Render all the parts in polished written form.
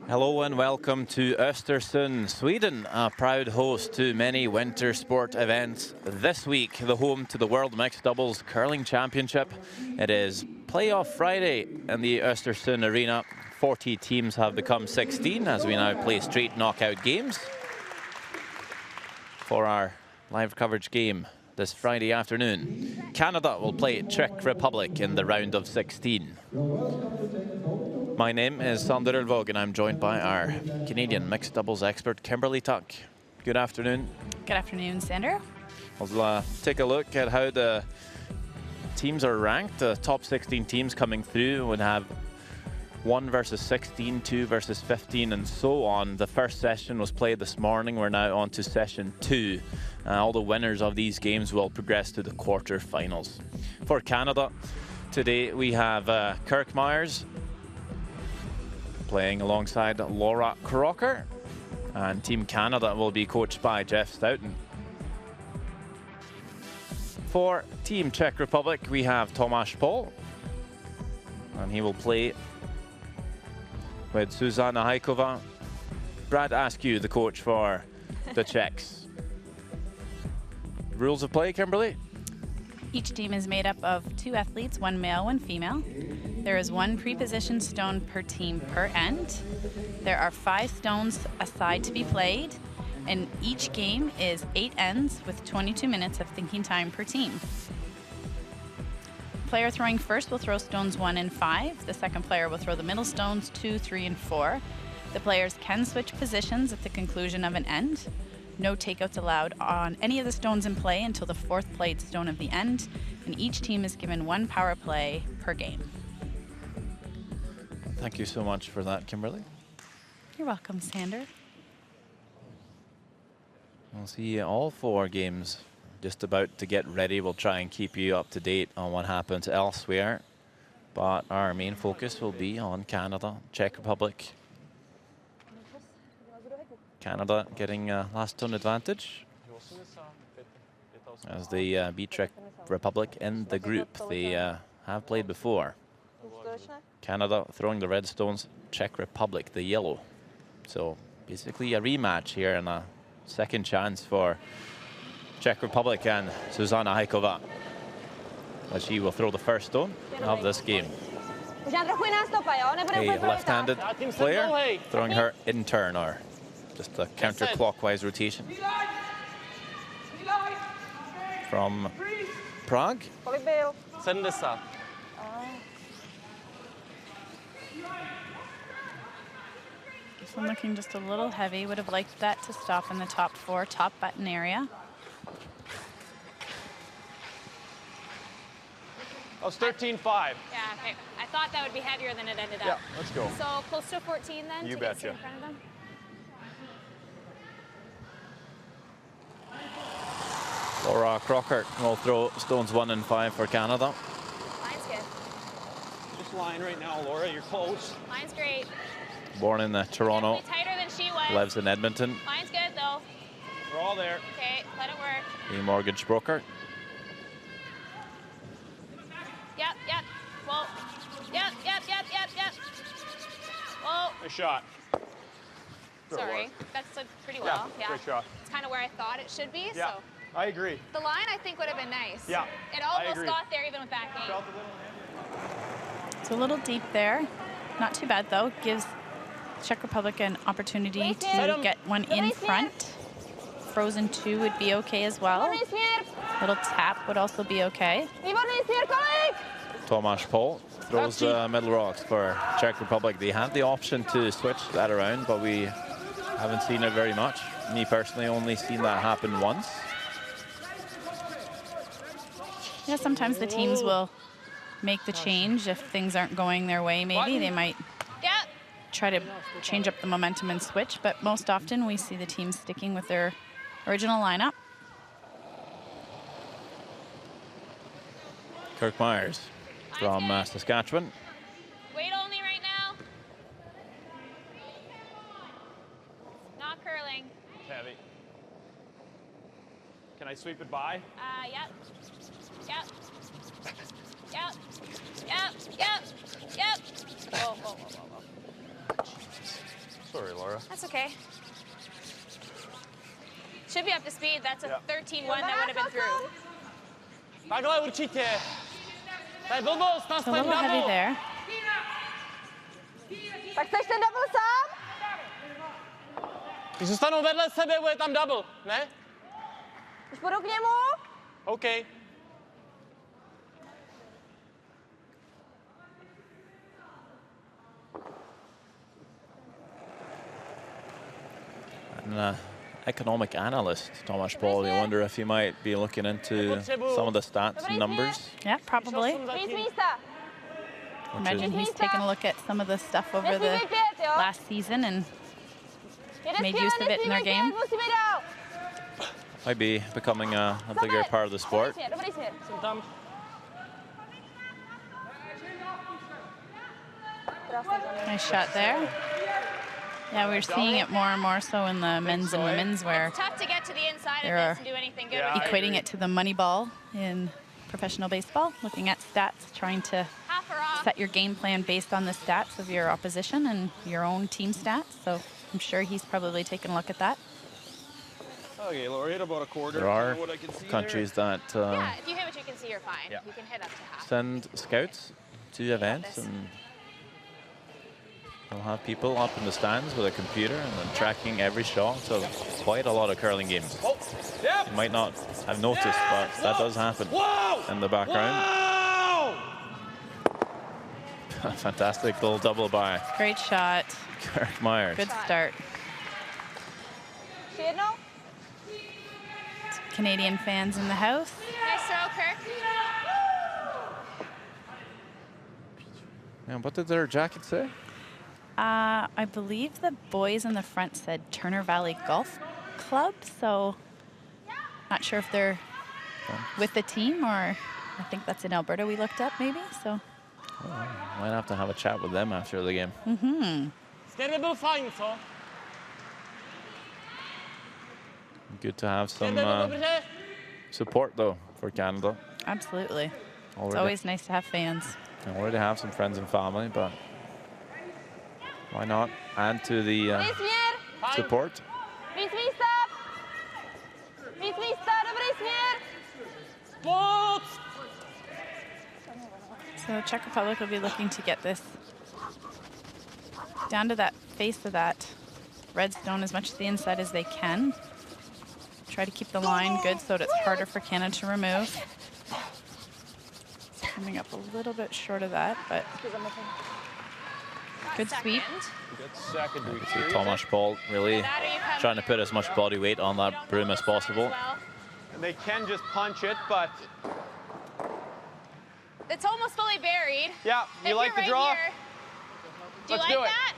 Hello and welcome to Östersund, Sweden, a proud host to many winter sport events. This week, the home to the World Mixed Doubles Curling Championship. It is playoff Friday in the Östersund Arena. 40 teams have become 16 as we now play straight knockout games. For our live coverage game this Friday afternoon, Canada will play Czech Republic in the round of 16. My name is Sander Ulvåg and I'm joined by our Canadian mixed doubles expert, Kimberly Tuck. Good afternoon. Good afternoon, Sander. We'll take a look at how the teams are ranked. The top 16 teams coming through would have 1 versus 16, 2 versus 15, and so on. The first session was played this morning. We're now on to session 2. All the winners of these games will progress to the quarterfinals. For Canada, today we have Kirk Myers playing alongside Laura Crocker, and Team Canada will be coached by Jeff Stoughton. For Team Czech Republic, we have Tomáš Pol, and he will play with Zuzana Hajková. Brad Askew, the coach for the Czechs. Rules of play, Kimberly? Each team is made up of 2 athletes, 1 male, 1 female. There is 1 pre-positioned stone per team per end. There are 5 stones aside to be played, and each game is 8 ends with 22 minutes of thinking time per team. Player throwing first will throw stones 1 and 5. The second player will throw the middle stones 2, 3, and 4. The players can switch positions at the conclusion of an end. No takeouts allowed on any of the stones in play until the 4th played stone of the end, and each team is given 1 power play per game. Thank you so much for that, Kimberly. You're welcome, Sander. We'll see all 4 games just about to get ready. We'll try and keep you up to date on what happens elsewhere, but our main focus will be on Canada, Czech Republic. Canada getting last stone advantage as they beat Czech Republic in the group. They have played before. Canada throwing the red stones, Czech Republic the yellow. So basically a rematch here and a second chance for Czech Republic and Zuzana Hajková, as she will throw the first stone of this game. A left-handed player throwing her in turn, or just a counterclockwise rotation. From Prague. 70. This one looking just a little heavy. Would have liked that to stop in the top 4, top button area. Oh, it's 13-5. Yeah, okay. I thought that would be heavier than it ended up. Yeah, let's go. So close to 14 then? You to betcha. Get in front of them? Laura Crocker will throw stones 1 and 5 for Canada. Line's good. Just line right now, Laura. You're close. Line's great. Born in Toronto, Definitely tighter than she was. lives in Edmonton. Line's good though. We're all there. Okay, let it work. The mortgage broker. Yep. Whoa. Yep. Whoa. Nice shot. Sorry. That's pretty well. Yeah. Great shot. It's kind of where I thought it should be. Yeah, So I agree. the line I think would have been nice. Yeah, It I almost agree. got there even with that game. It's a little deep there. Not too bad though. Gives Czech Republic an opportunity to get one in front. Frozen 2 would be okay as well. Little tap would also be okay. Tomáš Pol throws the middle rocks for Czech Republic. They had the option to switch that around, but we haven't seen it very much. Me personally, only seen that happen once. Yeah, sometimes the teams will make the change if things aren't going their way. Maybe they might try to change up the momentum and switch, but most often we see the team sticking with their original lineup. Kirk Myers from Saskatchewan. Weight only right now. Not curling. Heavy. Can I sweep it by? Yep. Whoa. Laura. That's okay. Should be up to speed. That's a 13-1 that would have been through. Takhle určitě. To je blbost, It's a nastaň little heavy double. there. Tak chceš ten double sám? Když zůstanou vedle sebe, bude tam double, ne? Už půjdu k němu? OK. An economic analyst, Tomáš Paul, you wonder if he might be looking into some of the stats and numbers. Yeah, probably. Víc místa. Imagine he's taken a look at some of the stuff over Nesmí the být pět, jo? last season and Jeden made skvěle, use of it in their nesmí být game. pět, musíme dál. Might be becoming a bigger part of the sport. Dobrý směr. Jsem tam. Nice shot there. Yeah, we're seeing it more and more so in the men's and women's where Tough to get to the inside There of this are- and do anything good Yeah, with it. equating it to the money ball in professional baseball, looking at stats, trying to Half or off. set your game plan based on the stats of your opposition and your own team stats. So I'm sure he's probably taken a look at that. Okay, Laura, hit about a quarter. There are What I can see countries that Yeah, if you hit what you can see, you're fine. Yeah. You can hit up to half. send scouts to events, and they'll have people up in the stands with a computer and then tracking every shot of quite a lot of curling games. there. Oh, yep. You might not have noticed, but that does happen Whoa! in the background. Wow! Fantastic little double by Great shot. Kirk Myers. Good start. Ještě jednou? Canadian fans in the house. Nice throw, Kirk. And what did their jacket say? I believe the boys in the front said Turner Valley Golf Club, so not sure if they're with the team or I think that's in Alberta we looked up maybe, so. Might have to have a chat with them after the game. Skerby byl fajn, co? Good to have some Skerby byl dobře? support though for Canada. Absolutely. It's Already, always nice to have fans. I already have some friends and family, but why not add to the Dobrý směr. support? Víc místa. Víc místa, dobrý směr. Moc! So Czech Republic will be looking to get this down to that face of that red stone as much to the inside as they can. Try to keep the line good so that it's harder for Canada to remove. Coming up a little bit short of that, but good sweep. Good second. Do we See Tomáš Paul really That or you come trying to put as much body weight on that broom as possible. And they can just punch it, but It's almost fully buried. yeah, you If like you're the right draw? here, do you Let's like do it. that?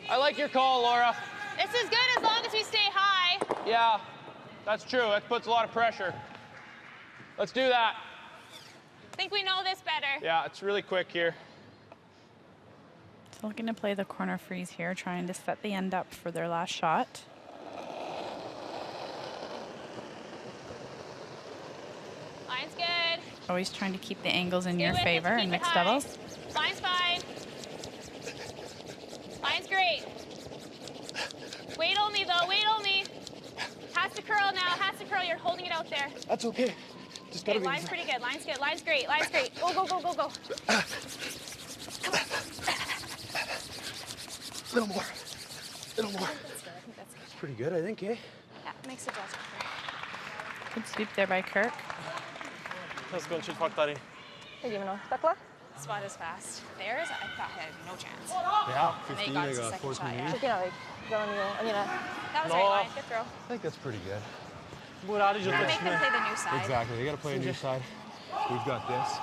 I like your call, Laura. This is good as long as we stay high. Yeah, that's true. That puts a lot of pressure. Let's do that. I think we know this better. Yeah, it's really quick here. So looking to play the corner freeze here, trying to set the end up for their last shot. Line's good. Always trying to keep the angles in Stay your with it, favor keep in it mixed high. doubles. Line's fine. Line's great. Wait only though, wait only. Has to curl now, has to curl. You're holding it out there. That's okay. Just gotta Okay, be. line's pretty good, line's good, line's great, line's great. Go, go, go, go, go. Little more. Little more. That's good, I think that's good. Pretty good, I think, eh? Yeah, makes it better. Good sweep there by Kirk. Let's skončit fakt tady. Vidíme, no. Takhle? Spot is fast. Theirs, I thought had no chance. Yeah, And they got the second shot, yeah. Třetinový. Zelený, jo. Ani ne. That was No. right line, good throw. I think that's pretty good. Budu rádi, že Gotta make them play the new side. Exactly. They got to play a new side. We've got this.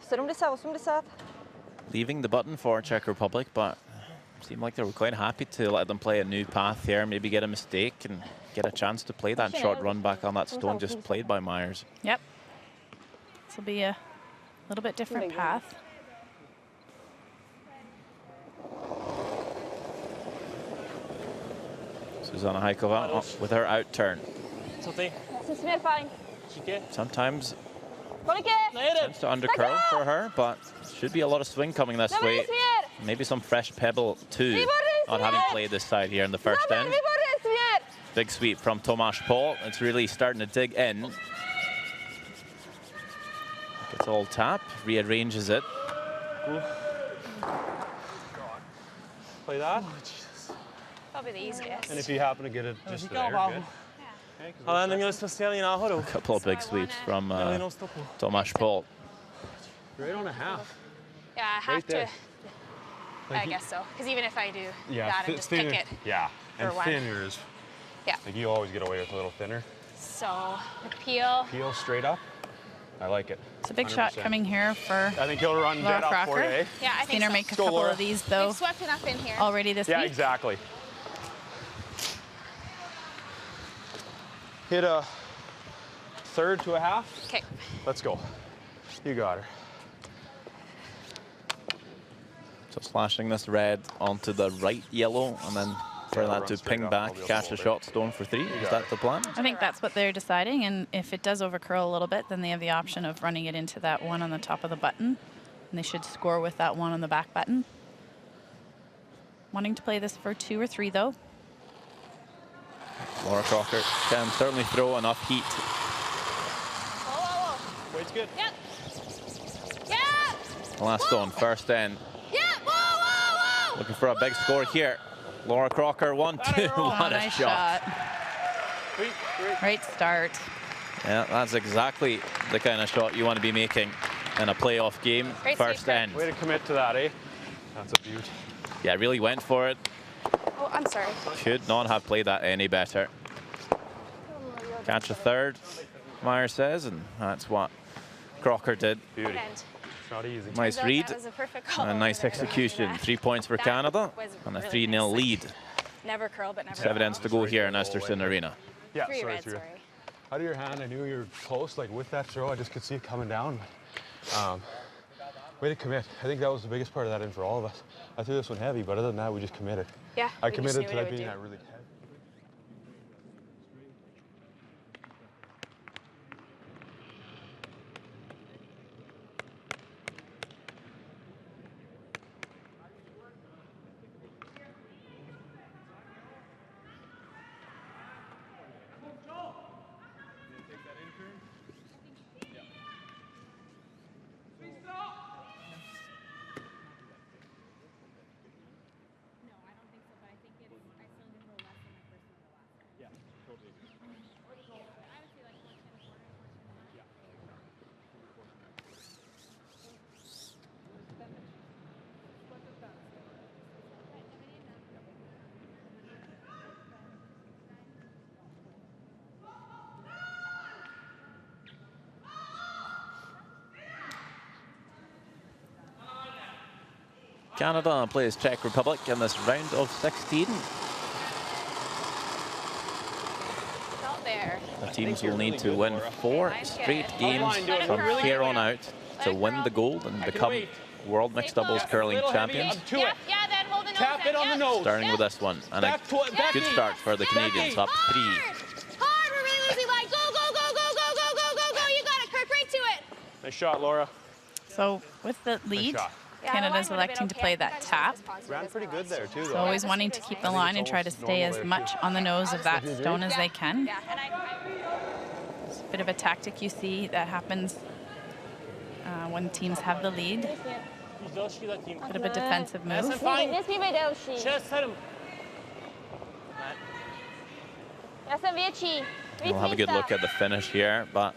70, 80. Leaving the button for Czech Republic, but seemed like they were quite happy to let them play a new path here, maybe get a mistake and get a chance to play that short run back on that stone just played by Myers. Yep. This will be a little bit different path. Susanna Haikova with her out turn. Jasný směr, fajn. Sometimes Kolik je? tends to undercurl for her, but should be a lot of swing coming this way. Maybe some fresh pebble too, not having played this side here in the first end. Výborný směr. Big sweep from Tomáš Pol. It's really starting to dig in. Gets all tap, rearranges it. Play that. Probably the easiest. And if you happen to get it just there, good. Ale neměli jsme stejný náhodou. A couple of big sweeps from Tomáš Pol. Right on a half. Yeah, I have Right there. to. I guess so. Because even if I do Yeah, that and just pick it. Yeah, and for one. thinner is. Yeah. Like you always get away with a little thinner. So the peel. Peel straight up. I like it. It's a big shot 100%. coming here for I think he'll run Laura dead up for you, Crocker. eh? Yeah, I think Seen her so. make a Go, couple Laura. of these though We've swept enough in here. already this Yeah, week. exactly. Hit a third to a half. Okay. Let's go. You got her. So slashing this red onto the right yellow, and then for Yeah, that run to straight ping up, back, I'll be able catch to the hold shot stone for 3. Is got that it. the plan? I think that's what they're deciding, and if it does overcurl a little bit, then they have the option of running it into that one on the top of the button, and they should score with that one on the back button. Wanting to play this for 2 or 3 though. Laura Crocker can certainly throw enough heat. Whoa, whoa, whoa. Weight's good. Yep. Yeah. Last stone, first end. Yeah. Whoa, whoa, whoa. Looking for a big score here. Laura Crocker, 1-2. Oh, What a nice shot. Great start. Yeah, that's exactly the kind of shot you want to be making in a playoff game. Great First sweep, end. Way to commit to that, eh? That's a beaut. Yeah, really went for it. Oh, I'm sorry. Could not have played that any better. Catch a third, Meyer says, and that's what Crocker did. Beauty. Good end. It's not easy. Nice That read was a perfect and call a nice over there. execution. 3 points for That Canada was and a really 3-0 nice. lead. Never curl, but never. 7 ends to go here in Östersund Arena. Yeah, Three sorry, red, through. sorry. Out of your hand, I knew you were close. Like with that throw, I just could see it coming down. Way to commit. I think that was the biggest part of that in for all of us. I threw this one heavy, but other than that, we just committed. Yeah. I we just committed knew to what that it would being do. that really heavy. Canada plays Czech Republic in this round of 16. Out there. The teams will need to win 4 straight games from here on out to win the gold and become World Mixed Doubles Curling Champions. Yeah, yeah, then hold the nose. Tap it on the nose. Starting with this one, and a good start for the Canadians, up 3. Hard, we're really losing line. Go, go, go, go, go, go, go, go, go. You got it, Kirk, right to it. Nice shot, Laura. So with the lead, shot. Yeah, Canada's the line would've been electing to okay. play I think I that just tap. was positive Ran as pretty my good last there, too, one. though. So always Yeah, wanting this to is keep good. the line and try to stay as much on the nose of that stone as they can. Yeah, and It's a bit of a tactic you see that happens when teams have the lead. Bit of a defensive move. Nesmívej delší. Já jsem větší. Víc We'll have a good místa. look at the finish here, but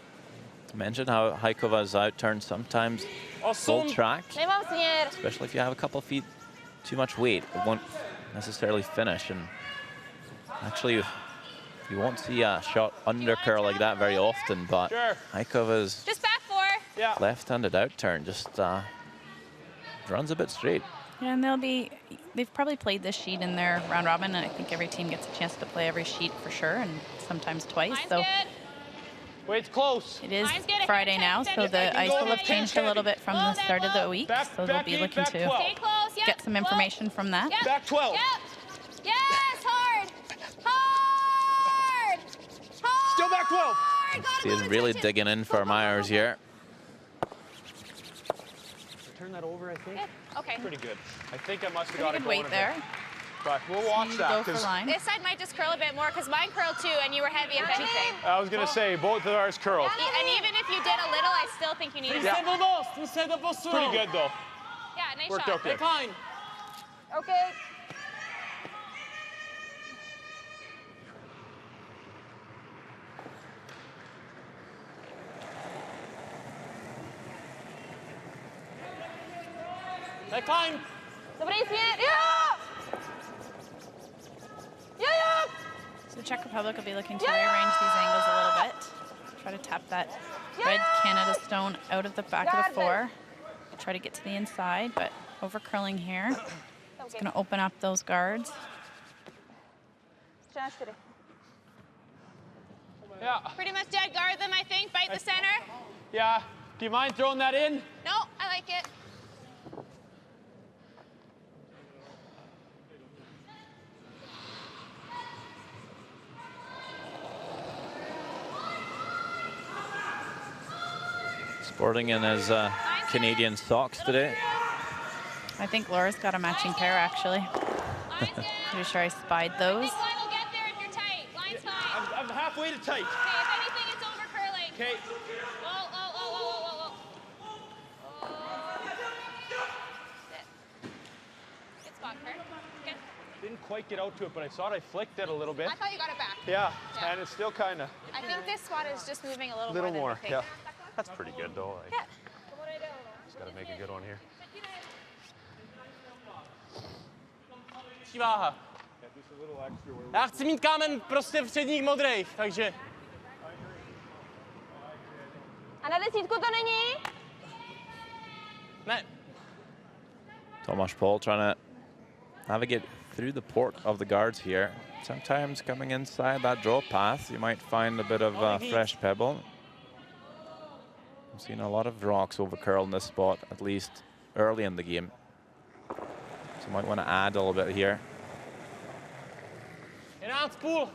to mention how Hajkova's outturn sometimes full track, Nemám směr. especially if you have a couple of feet too much weight, it won't necessarily finish. And actually, you won't see a shot under curl like that very often, but Sure. Hajkova's Just back 4. Yeah. left-handed outturn just runs a bit straight. Yeah, and they've probably played this sheet in their round robin, and I think every team gets a chance to play every sheet for sure, and sometimes twice. Line's So good. Weight's close. it is Line's good. Friday now, so the ice will have changed a little bit from the start of the week, so they'll be looking Stay to close. Yep. get some information from that. Yep. Back 12. Yep. Yes, hard. Hard. Hard. Still back 12. He's really digging in for Myers here. Turn that over, I think. Okay. Pretty good. I think I must have Pretty got good it weight going there. a bit. But we'll watch You that. go for 'cause line. This side might just curl a bit more because mine curled too, and you were heavy if anything. I was going to say, both of ours curl. And even if you did a little, I still think you needed Yeah. more. Pretty good, though. Yeah, nice Worked shot. out good. Okay. Dobrý směr. Jo! Jo! So the Czech Republic will be looking to rearrange these angles a little bit. Try to tap that red Canada stone out of the back of the four. Try to get to the inside, but over curling here. It's going to open up those guards. Yeah. Pretty much dead. Guard them, I think. Bite the center. Yeah. Do you mind throwing that in? No, I like it. Sporting in his Canadian socks today. I think Laura's got a matching pair, actually. Line's good. Pretty sure I spied I those. think line will get there if you're tight. Line's fine. I'm halfway to tight. Okay, if anything, it's over curling. Okay. Whoa, whoa, whoa, whoa, whoa, whoa, whoa. Sit. Good spot, Kurt. Good. Didn't quite get out to it, but I thought I flicked it a little bit. I thought you got it back. Yeah, Yeah. and it's still kind of I think this spot is just moving a little, little more more. than we Yeah. think. That's pretty good, though. Like, Yeah. just got to make a good one here. Váha. Já chci mít kámen prostě v předních modrých, takže... A na desítku to není? Ne. Tomáš Paul trying to navigate through the port of the guards here. Sometimes coming inside that draw path, you might find a bit of fresh pebble. I've seen a lot of rocks over curl in this spot, at least early in the game. So you might want to add a little bit here. 11,5.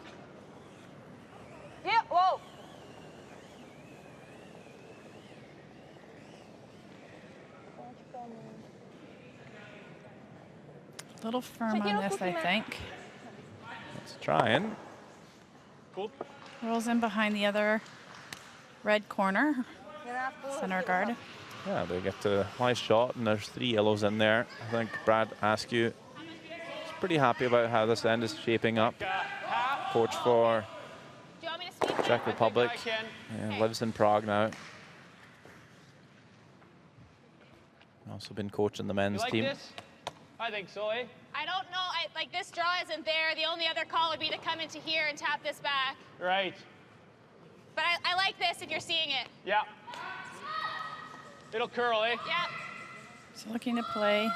Jo, wow. A little firm on this, I think. Let's try in. Cool. Rolls in behind the other red corner, center guard. Yeah, they get a nice shot, and there's 3 yellows in there. I think Brad Askew is pretty happy about how this end is shaping up. Coach for Do you want me to speak? Czech Republic, I can. and lives in Prague now. Also been coaching the You men's like team. this? I think so, eh? I don't know. Like this draw isn't there. The only other call would be to come into here and tap this back. Right. But I like this if you're seeing it. Yeah. It'll curl, eh? Yep. So looking to play.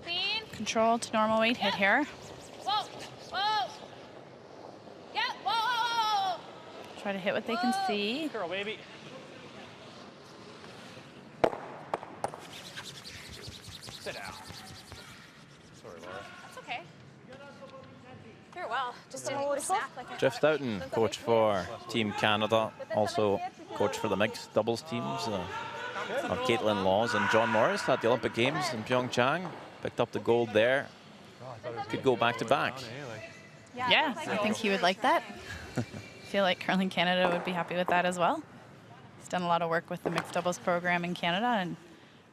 Clean. Control to normal weight, hit here. Whoa. Whoa. Yep. Whoa, whoa, whoa. Try to hit what they can see. Curl, baby. Sit down. Sorry, Laura. That's okay. Threw it well. Just didn't snap like Jeff Stoughton, coach for Team Canada, also coach for the mixed doubles teams of Caitlin Laws and John Morris at the Olympic Games in Pyeongchang. Picked up the gold there. Could go back to back. Yeah, I think he would like that. Feel like Curling Canada would be happy with that as well. He's done a lot of work with the mixed doubles program in Canada and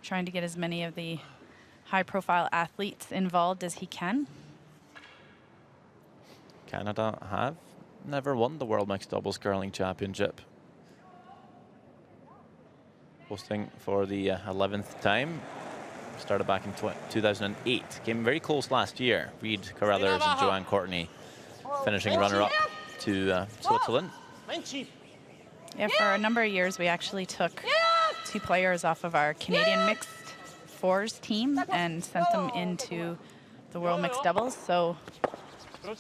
trying to get as many of the high-profile athletes involved as he can. Canada have never won the World Mixed Doubles Curling Championship. Hosting for the 11th time. Started back in 2008. Came very close last year. Reed Carruthers and Joanne Courtney finishing runner-up to Switzerland. Yeah, for a number of years, we actually took 2 players off of our Canadian mixed fours team and sent them into the World Mixed Doubles. So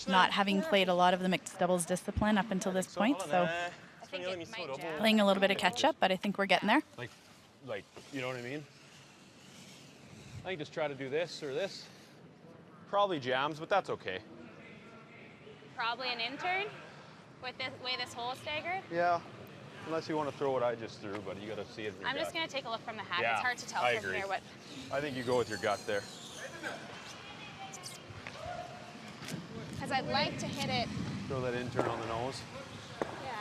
not having played a lot of the mixed doubles discipline up until this point. So I think it might jam. playing a little bit of catch up, but I think we're getting there. Like, you know what I mean? I think just try to do this or this. Probably jams, but that's okay. Probably an intern with the way this hole is staggered. Yeah. Unless you want to throw what I just threw, but you got to see it. I'm just going to take a look from the hat. Yeah, It's hard to tell I from agree. here what. I think you go with your gut there. Because I'd like to hit it. Throw that in turn on the nose. Yeah.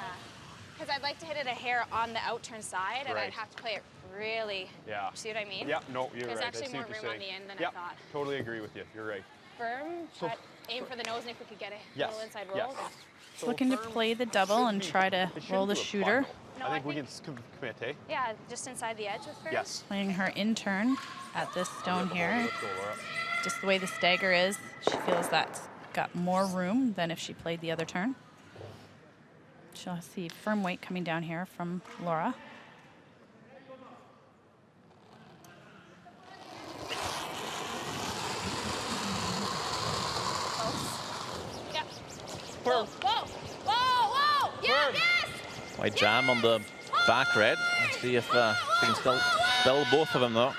Because I'd like to hit it a hair on the out-turn side, and Right. I'd have to play it really. Yeah. See what I mean? Yeah, no, you're There's right. actually I see more what you're room on saying. the end than Yeah, I thought. totally agree with you. You're right. Firm, but aim for the nose, and if we could get a Yes. little inside roll. Yes. then- So Looking to firm play the double and try to it shouldn't roll the do a shooter. bundle. No, I think I we can think- commit, eh? Yeah, just inside the edge with firm. Yes. Playing her in turn at this stone here. Let's go, Laura. Just the way the stagger is, she feels that's got more room than if she played the other turn. She'll see firm weight coming down here from Laura. Yeah. Whoa, whoa, whoa, whoa! Yeah, yes! White jam on the back red. Let's see if we can still build both of them though.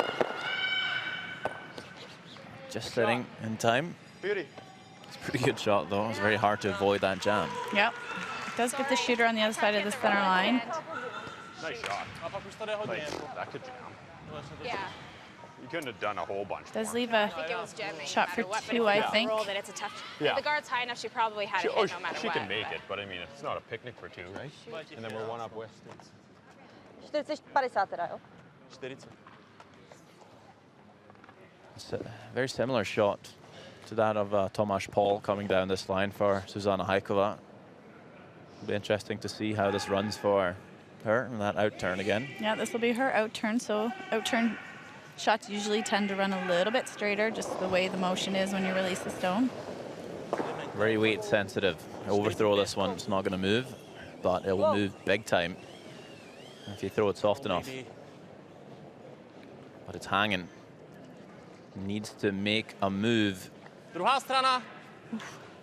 Just sitting in time. Beauty. It's a pretty good shot though. It's very hard to avoid that jam. Yep. Does get the shooter on the other side of the center line. Nice shot. A pak už tady hodně. Nice. That could jam. Yeah. You couldn't have done a whole bunch Does more. leave a I think it was jamming. shot no for matter what, but two, if I it's a think. roll, that it's a tough. Yeah. If the guard's high enough, she probably had She, a hit no matter she what. can make but- it, but I mean, it's not a picnic for two, right? And then we're one up with. 40-50 teda, jo? 40. It's a very similar shot to that of Tomáš Paul coming down this line for Zuzana Hajkova. It'll be interesting to see how this runs for her and that out turn again. Yeah, this will be her out turn. So out turn shots usually tend to run a little bit straighter, just the way the motion is when you release the stone. Very weight sensitive. Overthrow this one, it's not going to move, but it will move big time if you throw it soft enough. But it's hanging. Needs to make a move. Druhá strana.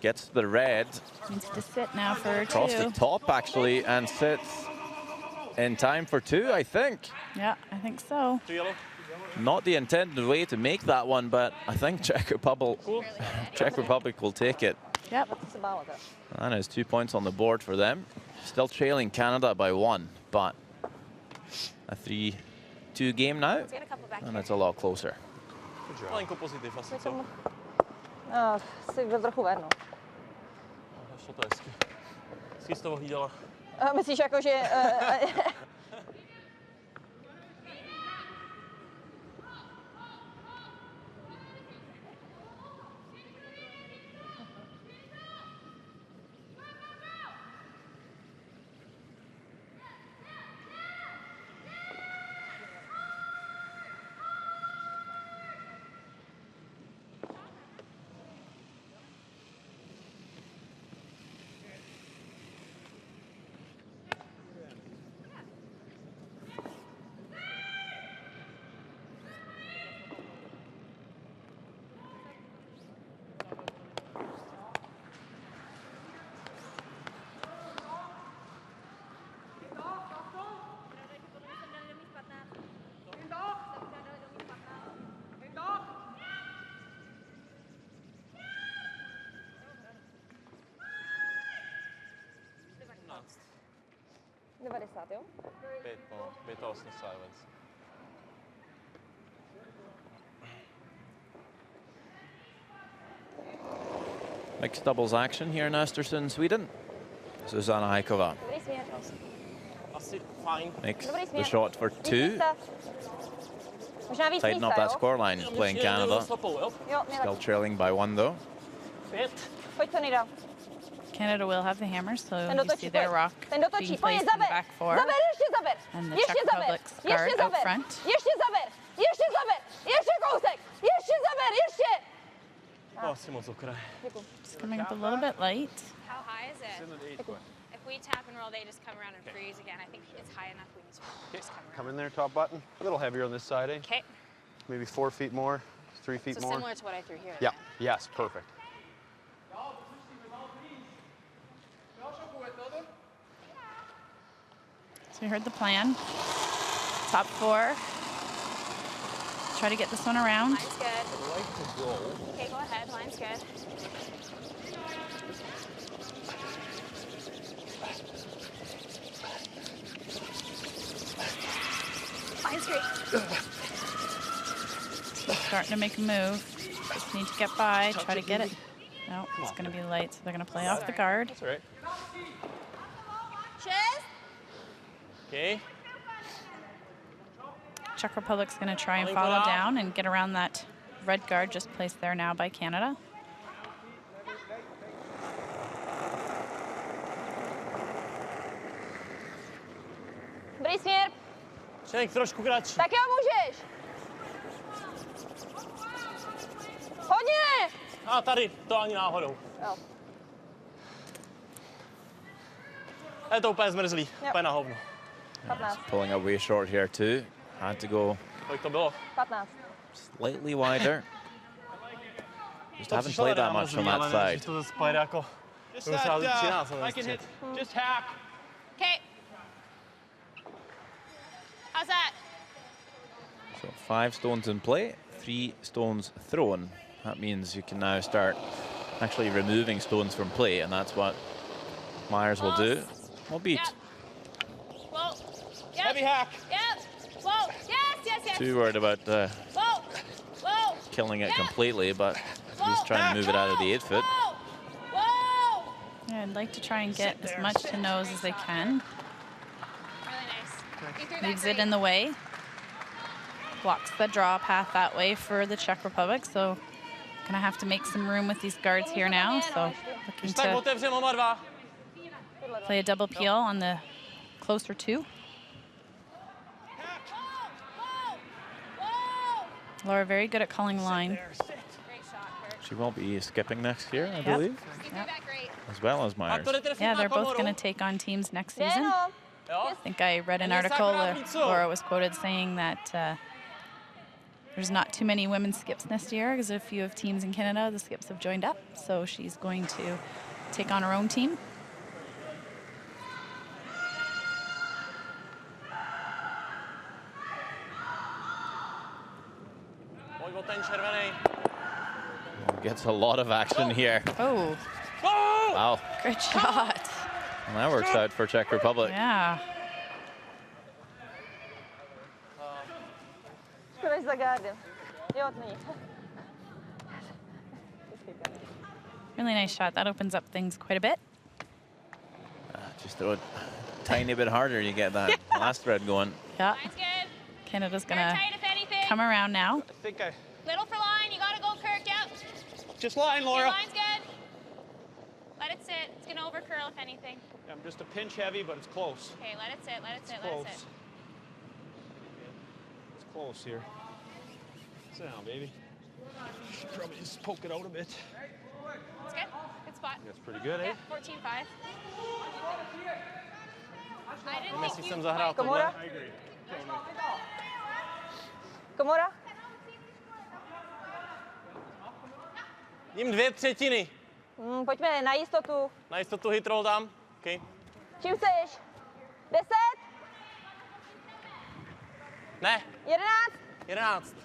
Gets the red Needs to sit now for across the two. top actually and sits in time for two, I think. Yeah, I think so. To yellow. Not the intended way to make that one, but I think Czech Republic will take it. Yep. Se bála teda. And there's 2 points on the board for them. Still trailing Canada by 1, but a 3-2 game now, Let's get a couple back and here. it's a lot closer. Malinko pozitiv asi, co? Si byl trochu ven, no. Šlo to hezky. Hezky jsi to ohlídala. Myslíš jako, že... jo? Pět, no. 85 silence. Mixed doubles action here in Östersund, Sweden. Zuzana Hajkova Dobrý směr. Asi fajn. makes Dobrý the směr. shot for Víc 2. místa. Možná víc Tighten up místa, that jo? scoreline playing Canada. Stopou, jo? Jo, Still nejlepší. trailing by 1 though. 5. Pojď to, Nida. Canada will have the hammer, so Ten you dotočí, see their pojď. rock Ten dotočí, being pojď, placed in the zaber. back four. Zaber, ještě zaber. And the Ještě Czech zaber. Republic's Ještě guard out zaber. front. Ještě zaber. Ještě zaber. Ještě kousek. Ještě zaber, ještě. Asi moc okraj. It's coming up a little bit light. How high is it? If we tap and roll, they just come around and freeze again. I think it's high enough. We need to just come around. Come in there, top button. A little heavier on this side, eh? Okay. Maybe 4 feet more, 3 feet So more. similar to what I threw here. Yeah. then. Yes. Perfect. So you heard the plan. Top four. Try to get this one around. Line's good. Okay, go ahead. Line's good. Line's great. Starting to make a move. Just need to get by, try to get it. No, it's going to be light, so they're going to play off the guard. That's all right. Shiz. Okay. Czech Republic's going to try and follow down and get around that red guard just placed there now by Canada. Dobrý směr. Čenek trošku kratší. Tak jo, můžeš. Hodně. A tady, to ani náhodou. Jo. Je to úplně zmrzlý, úplně na hovno. 15. Pulling away short here too. Had to go Kolik to bylo? 15. slightly wider. Just To haven't přišlo played teda that much mrzlý, from that ale side. než to zase pojede jako... Just We'll that, see how 13 on I can hit. this Just hack. Okay. How's that? So 5 stones in play, 3 stones thrown. That means you can now start actually removing stones from play, and that's what Myers will do. Well beat. Yep. Whoa. Yep. Heavy hack. Yep. Whoa. Yes, yes, yes. Too worried about Whoa. Whoa. killing it Yeah. completely, but Whoa. he's trying to move it out of the 8 foot. Whoa. Whoa. Yeah, I'd like to try and get as much to nose as they can. Really nice. You threw that Leaves it great. in the way. Blocks the draw path that way for the Czech Republic, so gonna have to make some room with these guards here now. So looking Tak to otevřem oba dva. play a double peel on the closer 2. Laura very good at calling line. Great shot, Kurt. She won't be skipping next year, I Yep. believe, You threw that great. as well as Myers. A to jde Yeah, they're na both komoru. gonna take on teams next season. Jenom. Jo? I think I read an And it's article not where gonna happen, so. Laura was quoted saying that there's not too many women's skips next year because a few of teams in Canada, the skips have joined up. So she's going to take on her own team. Pojď o ten červený. Gets a lot of action here. Oh, Oh! Wow, good shot. and that works out for Czech Republic. Yeah. Škoda, že za gardem. Jo, to není. Really nice shot. That opens up things quite a bit. Just throw it a tiny bit harder, you get that last thread going. Yeah. Line's good. Canada's Very gonna tight if anything. come around now. I think I Little for line. You gotta go, Kirk. Yep. just line, Your Laura. line's good. Let it sit. It's gonna over curl if anything. I'm just a pinch heavy, but it's close. Okay, let it sit. Let it sit. Let Close. it sit. It's close here. Sit down, baby. Should probably just poke it out a bit. It's good. Good spot. That's pretty good, eh? Yeah, 14-5. I didn't Jestli think jsem you... zahrál Komora? tohle. Komora? Jím 2/3. Pojďme na jistotu. Na jistotu hit roll dám. Okay. Čím chceš? 10? Ne, 11? 11.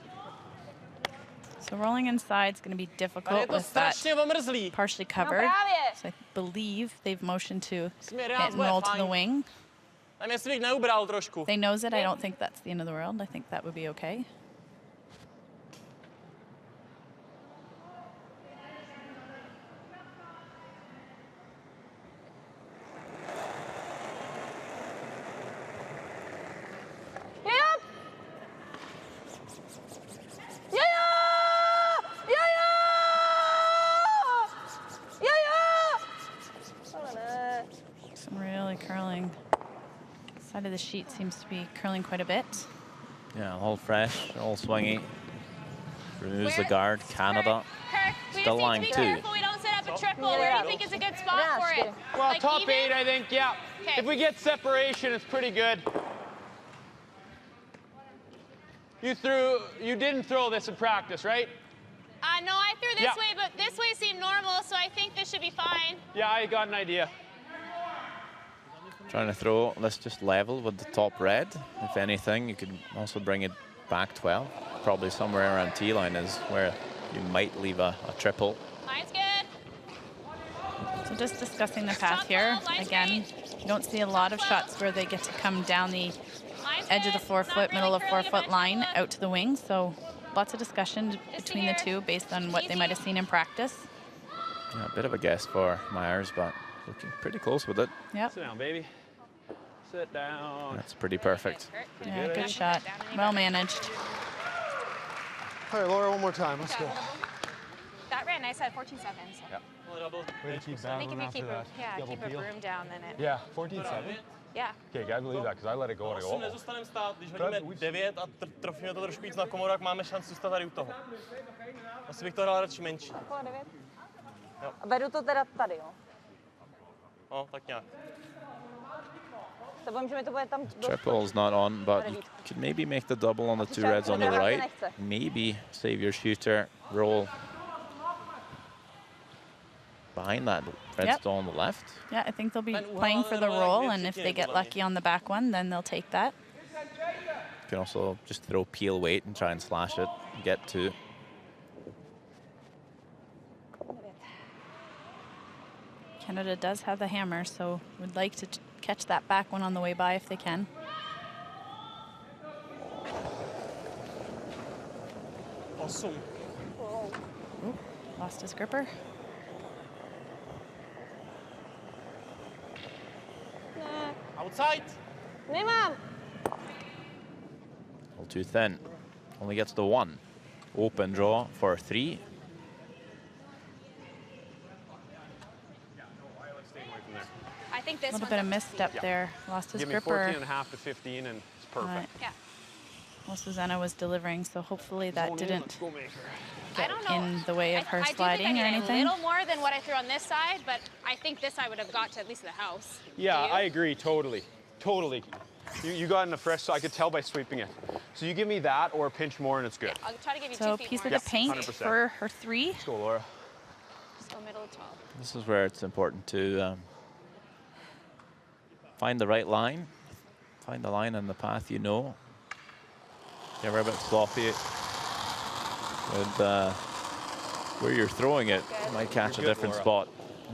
So rolling inside is going to be Tady je difficult to with that strašně omrzlý. partially No covered. právě. So I believe they've motioned to Směr hit 11 and bude roll to the fajn. wing. Tam jestli bych neubral trošku. They knows it. I don't think that's the end of the world. I think that would be okay. Jo, jo! Jo, jo! Jo, jo! Jo, jo! Ale ne. Some really curling. Side of the sheet seems to be curling quite a bit. Yeah, all fresh, all swingy. Removes the Where- guard, Canada. Kirk, we Still just lying need to too. be careful we don't set up a triple. Yeah, Where do yeah. you think is a good spot Yeah, for it? sure. Well, Like top even? 8, I think, yeah. Okay. If we get separation, it's pretty good. You didn't throw this in practice, right? No, I threw this Yeah. way, but this way seemed normal, so I think this should be fine. Yeah, I got an idea. Trying to throw this just level with the top red. If anything, you could also bring it back 12. Probably somewhere around T-line is where you might leave a triple. Line's good. So just discussing the path here. Again, you don't see a lot of shots where they get to come down the edge of the 4-foot, middle of 4-foot line out to the wings. So lots of discussion between the two based on what they might have seen in practice. Yeah, a bit of a guess for Myers, but looking pretty close with it. Yep. Sit down, baby. Sit down. That's pretty perfect. Yeah, good shot. Well managed. All right, Laura, one more time. Let's go. That ran nice at 14 seconds. Yeah. Way to keep I think battling if you after keep that. keep a broom down, then it. Yeah, 14-7. Yeah. Okay, I believe that because I let it go and I go. Nezůstaneme stát, když hodíme 9 a trofíme to trošku víc na komorách, máme šanci zůstat tady u toho. Asi bych to hrál radši menší. Okolo 9. Vedu to teda tady, jo. No, tak nějak. Se bojím, že mi to bude tam Triple is not on, but you could maybe make the double on the two reds on the right. Maybe save your shooter, roll behind that red stone on the left. Yeah, I think they'll be playing for the roll, and if they get lucky on the back one, then they'll take that. You can also just throw peel weight and try and slash it, get two. Canada does have the hammer, so would like to catch that back one on the way by if they can. Awesome. Ooh, lost his gripper. Outside. Nemám. A little too thin. Only gets the one. Open draw for 3. I think this A little one's bit of up to misstep speed. there. Lost his Give me gripper. 14.5 to 15, and it's perfect. Yeah. Well, Susanna was delivering, so hopefully that didn't Let's go, Maker. I get don't know. in the way of her I do think sliding I or did anything. a little more than what I threw on this side, but I think this I would have got to at least the house. Yeah, Do you? I agree, totally. Totally. You got in the fresh, so I could tell by sweeping it. So you give me that or a pinch more and it's good. I'll try to give you So 2 feet piece more. of the paint 100%. for her 3. Let's go, Laura. Just go middle of 12. This is where it's important to find the right line. Find the line and the path you know. If you're ever a bit sloppy with where you're throwing it, you might catch a different spot.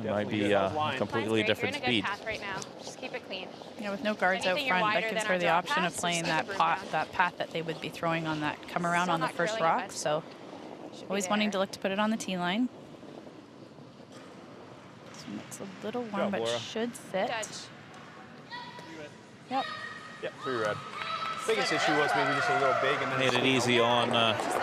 It might be a completely different You're in a speed. good path right now. Just keep it clean. Yeah, with no guards out Anything you're front, that wider gives than her our the drop option pass, of playing just that keep it broom that path that they would be throwing on that come around Still on the not first grilling, rock. but So should be always wanting there. to look to put it on the tee line. This one looks a little warm, but Laura. should sit. Judge. Yep. Yep, 3 red. Biggest issue was maybe just a little big and then Made it easy on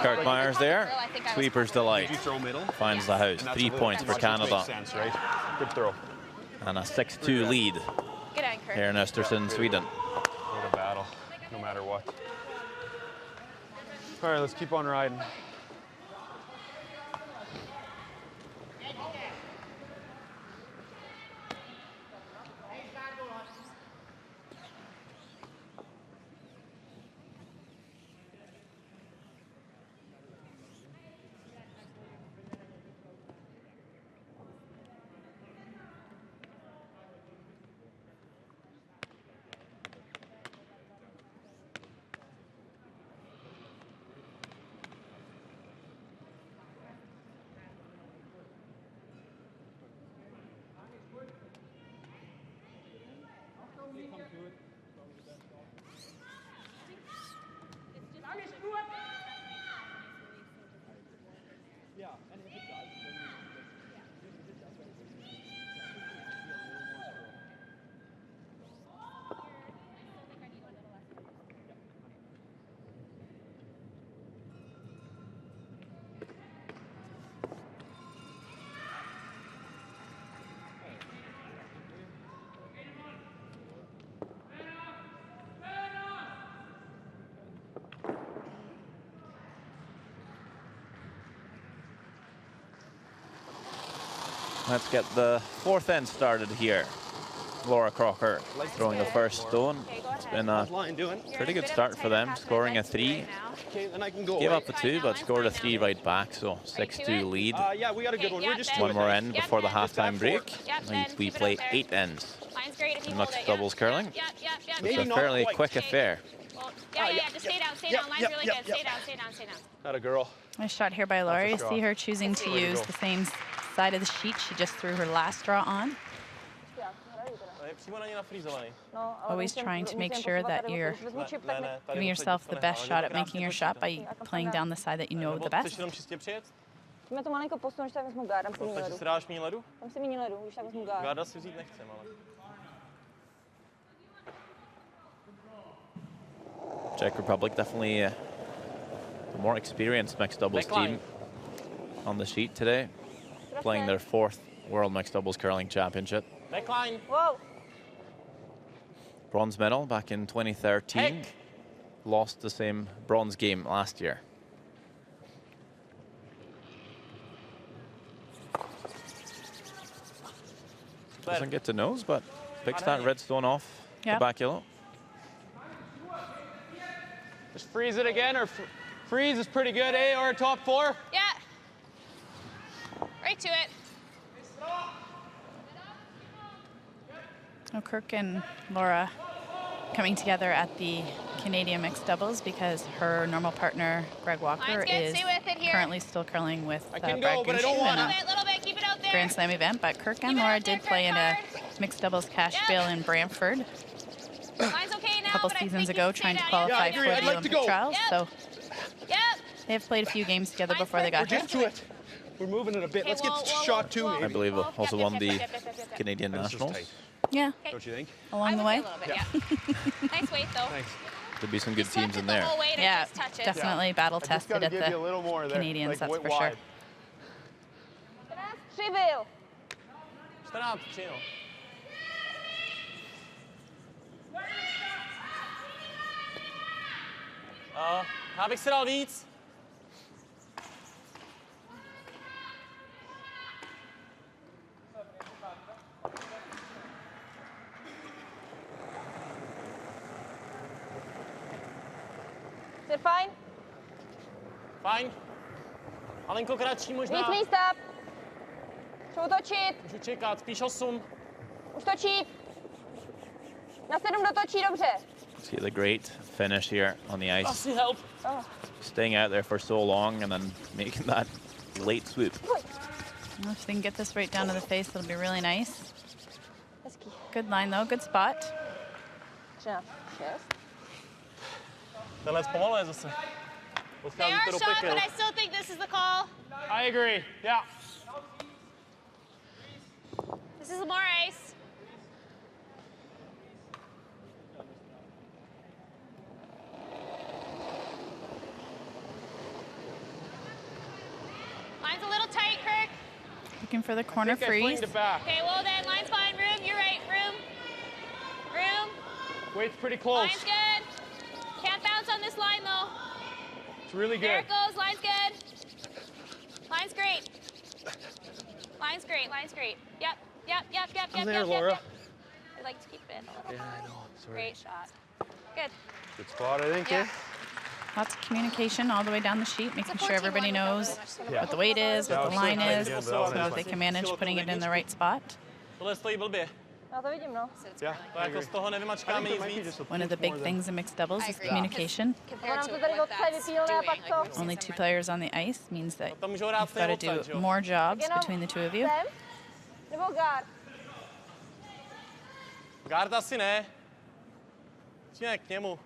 Kurt Myers there. I think I was Sweeper's Did delight. you throw middle? Finds the house. And that's 3 a little points too for much, which Canada. makes sense, right? Good throw. And a 6-2 lead Good anchor. here in Östersund, Sweden. Way to battle, no matter what. All right, let's keep on riding. Let's get the 4th end started here. Laura Crocker throwing the first stone. Okay, go It's ahead. been a How's line doing? pretty good start for them, scoring a 3. Okay, then I can go. Gave right? up a 2, but scored a 3 right back, so 6-2 lead. Yeah, we got a good Okay, one. yeah, We're just Ben. two One more ahead. end Yep, before the Ben. halftime break. Yep, And Ben, we keep it play up there. 8 ends. Line's great if you And hold mixed it. doubles curling. Yep. It's Maybe a not fairly quite. quick affair. Well, Yeah. Just stay down. Stay down. Line's really good. Stay down. Stay down. Stay down. Not a girl. Nice shot here by Laura. You straw. see her choosing to Way to use go. the same side of the sheet she just threw her last straw on. Je přímo na ně nafrýzovaný. Always trying to make sure that you're giving yourself the best shot at making your shot by playing down the side that you know the Chceš best. jenom čistě přijet? Můžeme to malinko posunout, že tak vezmu gard, dám si míň Takže ledu. si dáš míň ledu? Dám si míň ledu, když tak vezmu gard. Garda si vzít nechcem, ale... Czech Republic definitely a more experienced mixed doubles team on the sheet today, playing their 4th World Mixed Doubles Curling Championship. Backline. Wow. Bronze medal back in 2013. Lost the same bronze game last year. Doesn't get to nose, but picks that red stone off the back yellow. Just freeze it again, or freeze is pretty good, eh? Or top 4? Yeah. Right to it. Oh, Kirk and Laura coming together at the Canadian mixed doubles because her normal partner, Greg Walker, Line's good. is Stay with it here. currently still curling with I can Brad go, but I Gunshu don't in wanna. a Little bit. Keep it out there. Grand Slam event. But Kirk and Keep it Laura out there, did play in a Kirk. mixed doubles cash bill in Brantford Line's okay now, a couple but I seasons think you ago, stay trying to down. qualify agree. for I'd the like to Olympic go. trials. Yep. So Yep. they have played a few games together before they got We're here. just to it. We're moving it a bit. Okay, Let's get whoa, shot 2, whoa. I maybe. believe also won the Yep. Canadian This is Nationals. tight, Yeah, don't you think? along the I way. would say a little bit, yeah. Nice weight, though. Thanks. Could be some good Swept teams it in the there. whole way to Yeah, just touch it. definitely battle I just tested gotta at give you a little the more there. Canadians, like, that's went for wide. sure. Přibyl. 14, 3, no. Já bych si dal víc. Jsi fajn? Fajn. Malinko kratší možná. Víc místa. Chci utočit. Můžu čekat, spíš 8. Už točí. Na 7 dotočí, dobře. See the great finish here on the ice. Asi help. Staying out there for so long and then making that late swoop. Well, if they can get this right down to the face, it'll be really nice. Hezký. Good line though, good spot. 13, 6. Tenhle zpomaluje zase. They Odchází are to do shot, pekel. but I still think this is the call. I agree. Yeah. This is more ice. Line's a little tight, Kirk. Looking for the corner I think I freeze. flinged it back. Okay, well then, line's fine. Room, you're right. Room. Room. Weight's pretty close. Line's good. Can't bounce on this line, though. It's really There good. it goes. Line's good. Line's great. Line's great. Line's great. Yep. I'm there, Laura. I like to keep it a little. Yeah, I know. Sorry. Great shot. Good. Good spot, I think. Yeah. Lots of communication all the way down the sheet, making sure 14-1 everybody with no knows really what the weight is, what the line is, Yeah, so that they can manage putting it in the right spot. Tohle stojí blbě. Já to vidím, no. Yeah, To jako z toho nevymačkáme nic víc. One of the big things in mixed doubles is communication. Ono nám to tady odsaď vypílne a pak co? Only 2 players on the ice means that Tam můžou hrát you've got to stejnou odsaď, do jo? more jobs Jenom between the two of you. Sem? Nebo gard? Guard asi ne. Číme k němu.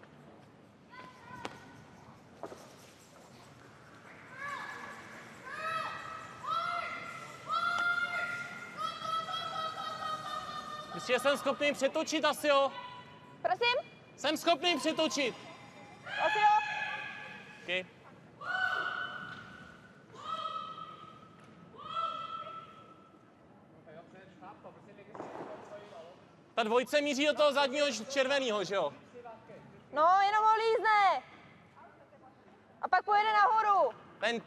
Myslím, že jsem schopný přetočit asi, jo? Prosím? Jsem schopný přetočit. Asi jo? Okay. Ta dvojce míří do toho zadního červeného, že jo? No, jenom ho lízne. A pak pojede nahoru.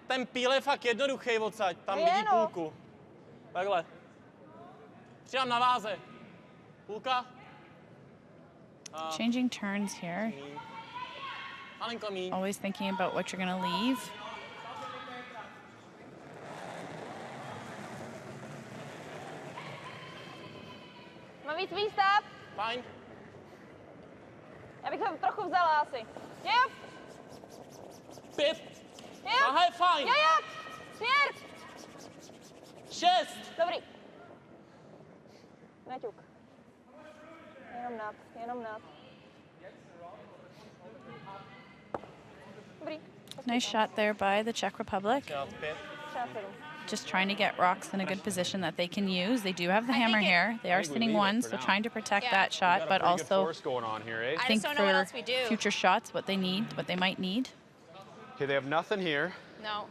Ten píl je fakt jednoduchý odsaď, tam Je, vidí no. půlku. Takhle. Přidám na váze. Půlka. Changing turns here, Malinko míň. always thinking about what you're going to leave. Mám víc výstav? Fajn. Já bych ho trochu vzala asi. Yep. 5. Yep. Aha, je fajn. Yep. Směr. 6. Dobrý. Neťuk. Jenom nad. Dobrý. Nice shot there by the Czech Republic. 5. Třeba 7. Just trying to get rocks in a good position that they can use. They do have the hammer here. They are sitting one, so trying to protect that shot, but also going on here, eh? think don't know what for else we do. future shots what they need, what they might need. Okay, they have nothing here. No.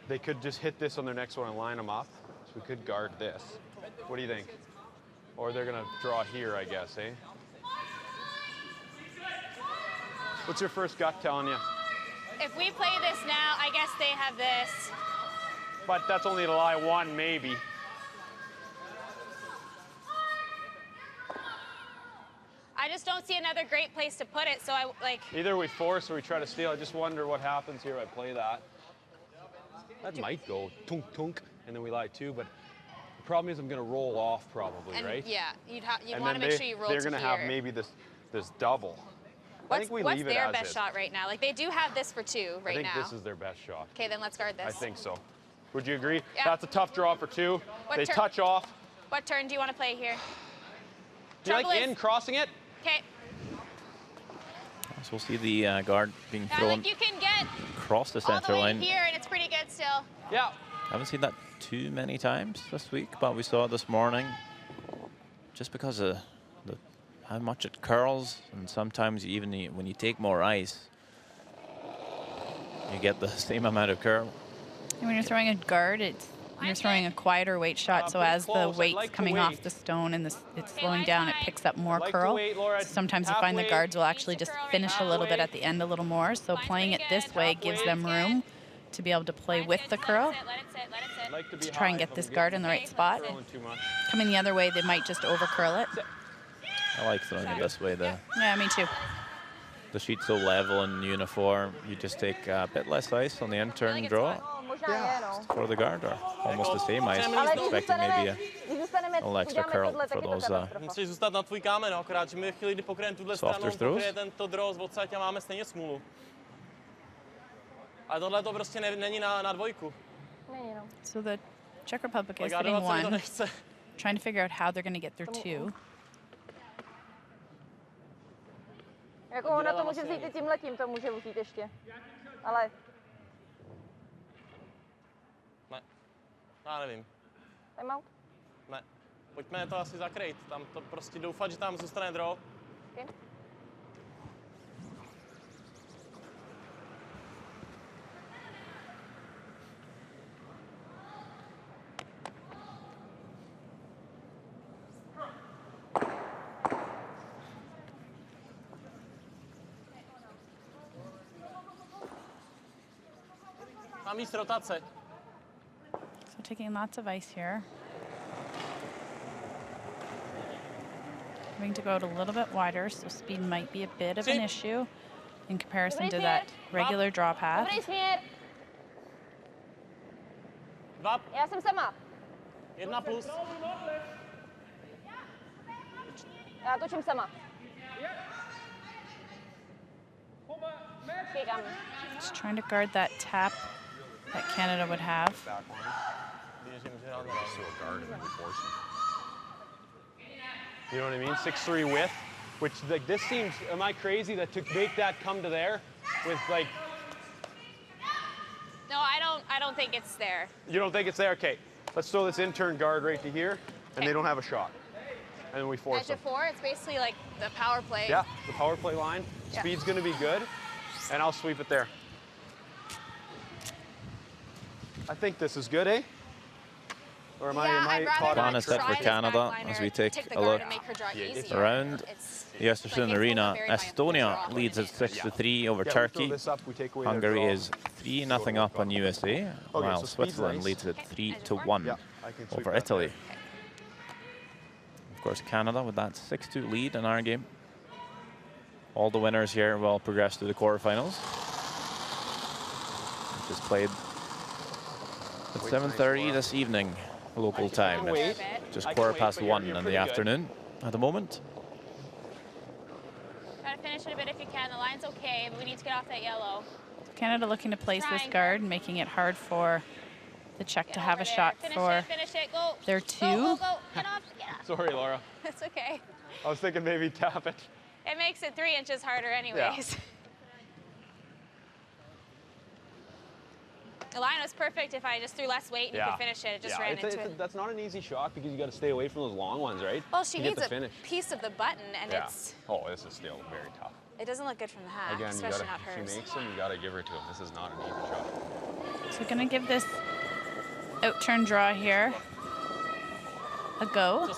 They could just hit this on their next one and line them up. So we could guard this. What do you think? Or they're gonna draw here, I guess, eh? What's your first gut telling you? If we play this now, I guess they have this. But that's only to lie one, maybe. I just don't see another great place to put it, so I like. Either we force or we try to steal. I just wonder what happens here if I play that. That might go tunk tunk, and then we lie two, but the problem is I'm gonna roll off probably, And right? yeah, you'd And want to then make sure you roll they're to gonna here. have maybe this double. I think we what's leave it their as best is. shot right now? Like they do have this for 2 right I think now. this is their best shot. Okay, then let's guard this. I think so. Would you agree? Yeah. That's a tough draw for 2. What They turn- touch off. What turn do you want to play here? Do you Trouble like is- in crossing it? Okay. So we'll see the guard being Yeah, thrown like you can get across the all the center way line. here, and it's pretty good still. Yeah. Haven't seen that too many times this week, but we saw it this morning. Just because of how much it curls, and sometimes even when you take more ice, you get the same amount of curl. And when you're throwing a guard, you're throwing a quieter weight shot, so pretty as the close. I'd weight's like to coming off wait. the stone and it's Okay, slowing line down, it side. picks up more Like to curl. wait, Laura. Sometimes you find the Halfway. guards will actually Needs to just curl right finish a now. little bit Halfway. at the end a little more, so Line's playing it pretty this good. way gives Halfway. them room to be able to play Line's with good. the Let it curl. sit, let it sit, let it sit. I'd like to be To try and high get if this I'm guard in the right Okay, spot. throwing too much. Coming the other way, they might just over curl it. I like throwing it this way. Yeah, me too. The sheet's so level and uniform, you just take a bit less ice on the in-turn it's draw No, možná je, no. for the guard, or almost the same ice, Ale když expecting maybe zůstaneme, a little extra uděláme curl tohle, for tak je to those katastrofa. Musíš zůstat na tvůj kámen, no, akorát, že my chvíli, kdy pokryjeme tuhle Softer stranu, throws? pokryje tento draw z odsaď a máme stejně smůlu. Ale tohle to prostě není na dvojku. Není, no. So the Czech Republic is Tak hitting adovat se mi to one, nechce. trying to figure out how they're going to get their 2. Jako ona to může vzít i tímhletím, to může vzít ještě. Ale Ne, já nevím. timeout? Ne. Pojďme to asi zakrýt. Tam to prostě doufat, že tam zůstane draw. Okay. Mám víc rotace. So taking lots of ice here. Having to go out a little bit wider, so speed might be a bit of an issue in comparison to that regular draw path. Dobrý směr, 2, já jsem sama. 1 plus. Já točím sama. Kýkám. Just trying to guard that tap that Canada would have. Běžím, že já nevím. You know what I mean? 6'3" width, which like this seems. Am I crazy that to make that come to there with like? No, I don't think it's there. You don't think it's there? Okay, let's throw this in-turn guard right to here, and they don't have a shot, and then we force Edge them. of 4, it's basically like the power play. Yeah, the power play line. Yeah. Speed's going to be good, and I'll sweep it there. I think this is good, eh? Or am Yeah, I I'd caught rather in Plan not is set try for this Canada backliner, as we take the a guard look and make her draw Yeah, easier. around It's the Östersund like, arena. it's very Estonia mindful leads at 6-3 over Yeah, we Turkey. throw this up, we take away their Hungary draw. is 3-0 up on USA, while so speed's Switzerland nice. leads at Okay, 3-1 Yeah, I can sweep over that Italy. there. Of course, Canada with that 6-2 lead in our game. All the winners here will progress to the quarterfinals, which is played at 7:30 this evening, local time. wait. It's just I can quarter wait, past but you're 1 in pretty the good. afternoon at the moment. Gotta to finish it a bit if you can. The line's okay, but we need to get off that yellow. Canada looking to place this Trying. guard, making it hard for the Czech to Get have over a there. shot Finish for it, finish it. Go. their Go, two. go, go. Get off, get off. Sorry, Laura. It's okay. I was thinking maybe tap it. It makes it 3 inches harder anyways. The line was perfect if I just threw less weight and you could finish it. It just ran into it. That's not an easy shot because you got to stay away from those long ones, right? Well, she to get needs the a finish. piece of the button, and it's. Oh, this is still very tough. It doesn't look good from the half, Again, especially not if hers. she makes them, you got to give her to him. This is not an easy shot. So going to give this out-turn draw here a go.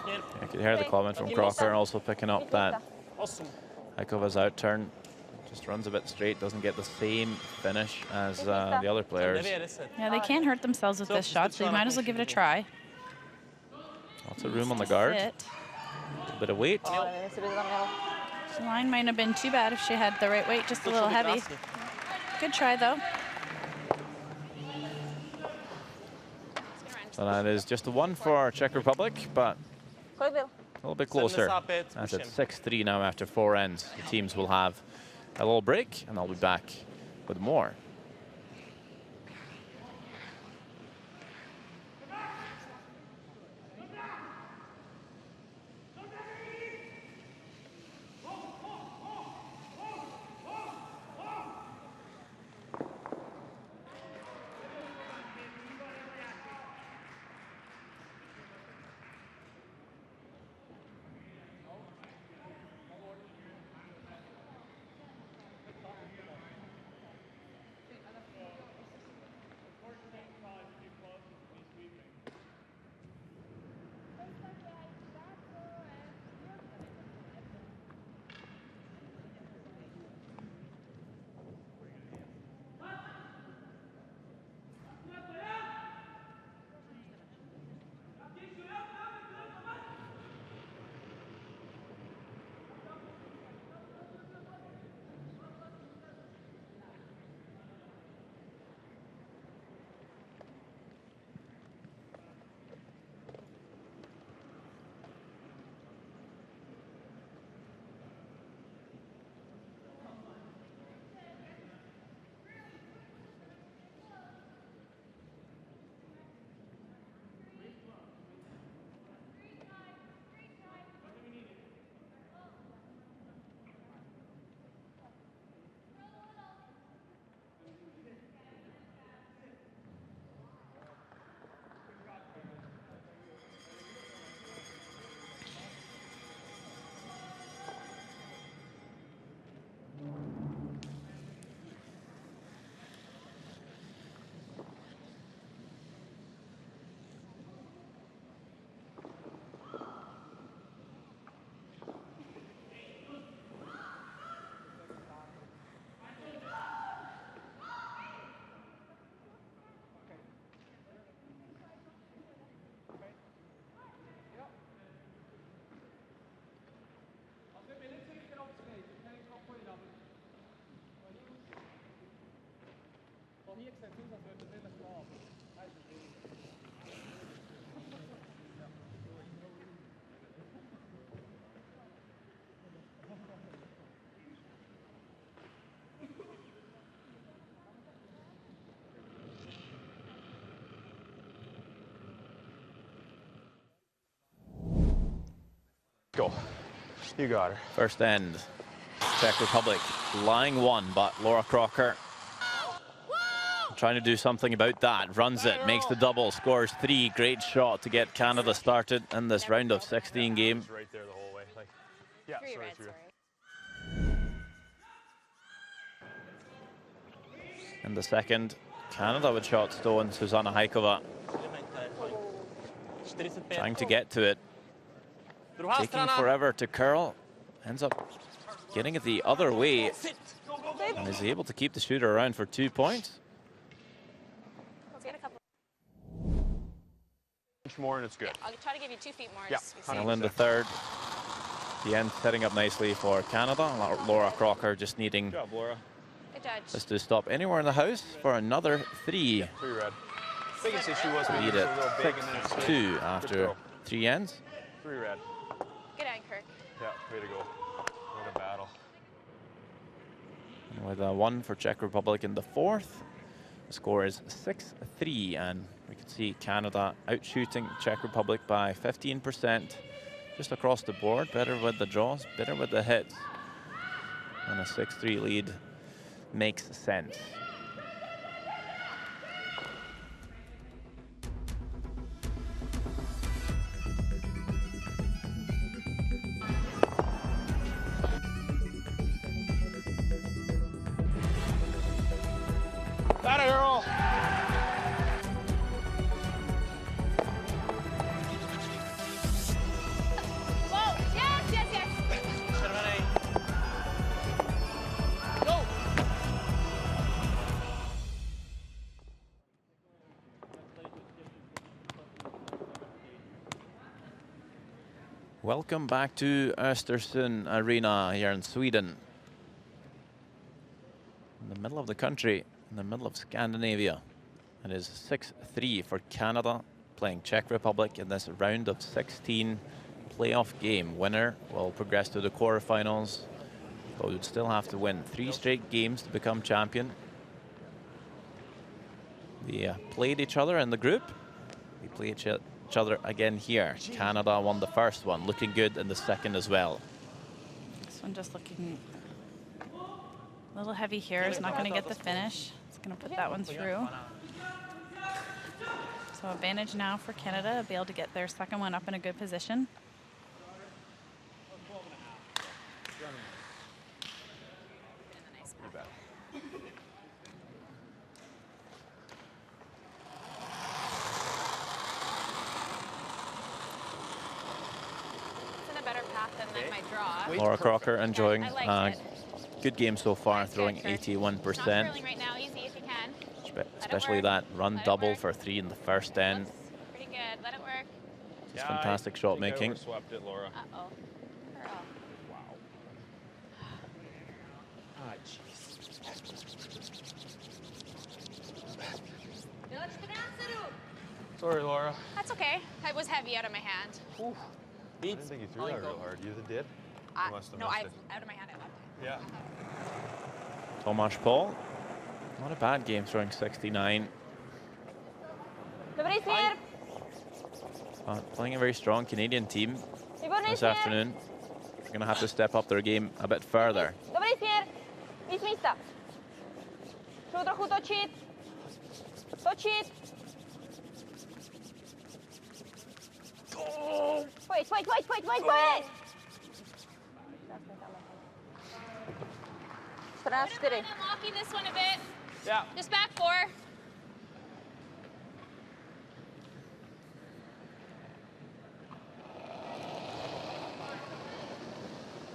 I could hear the comment from Crocker also picking up that Haikova's out-turn just runs a bit straight, doesn't get the same finish as the other players. Yeah, they can't hurt themselves with this shot, so you might as well give it a try. Lots of room on the guard. Sit. A bit of weight. Ale nevím, jestli by to tam mělo. The line might have been too bad if she had the right weight, just a little heavy. Good try, though. So that is just a 1 for Czech Republic, but Kolik byl? a little bit closer. As it's 6-3 now after 4 ends. The teams will have a little break, and I'll be back with more. Go. You got her. First end, Czech Republic lying 1, but Laura Crocker trying to do something about that. Runs it, makes the double, scores 3. Great shot to get Canada started in this round of 16 game. Right there the whole way. Like, yeah, Three sorry, red, three red. In the second, Canada with shot stolen. Susanna Haikova trying to get to it. Taking forever to curl. Ends up getting it the other way. And is able to keep the shooter around for 2 points. Let's get a couple. Inch more and it's good. I'll try to give you 2 feet more. Yeah, just to be safe. Well, in the third, the end setting up nicely for Canada. Laura Crocker just needing Good job, Laura. Good judge. this to stop anywhere in the house for another 3. 3 red. Biggest issue was we Lead needed it a little big and then it's 6-2 after 3 ends. 3 red. Good end, Kirk. Yeah, way to go. What a battle. with a 1 for Czech Republic in the fourth. The score is 6-3, and we can see Canada outshooting Czech Republic by 15%. Just across the board, better with the draws, better with the hits. And a 6-3 lead makes sense. That girl! Whoa! Yes, yes, yes! Červený. Go! Welcome back to Östersund Arena here in Sweden. In the middle of the country, in the middle of Scandinavia. It is 6-3 for Canada playing Czech Republic in this round of 16 playoff game. Winner will progress to the quarterfinals, but would still have to win 3 straight games to become champion. They played each other in the group. We play each other again here. Canada won the first one, looking good in the second as well. This one just looking a little heavy here. It's not going to get the finish. It's going to put that one through. So advantage now for Canada, be able to get their second one up in a good position. It's in a better path than my draw. Laura Crocker enjoying I like it. good game so far, Nice throwing catch. 81%. Not curling right now, easy if you can. Especially that run Let it double work. for 3 in the first end. Looks pretty good. Let it work. Just fantastic shot making. Swept it, Laura. Uh-oh. Girl. Wow. Ah, jeez. Sorry, Laura. That's okay. It was heavy out of my hand. I didn't think you threw that real hard. You did? You must have No, missed I it. out of my hand. I left it. Yeah. Tomáš Paul, not a bad game, throwing 69. Dobrý směr. Playing a very strong Canadian team Výborný this směr. afternoon. They're going to have to step up their game a bit further. Dobrý směr. Víc místa. Šlo trochu točit. Točit. Pojď, pojď, pojď, pojď, pojď, pojď. 14-4. Unlocking this one a bit. Yeah. Just back 4.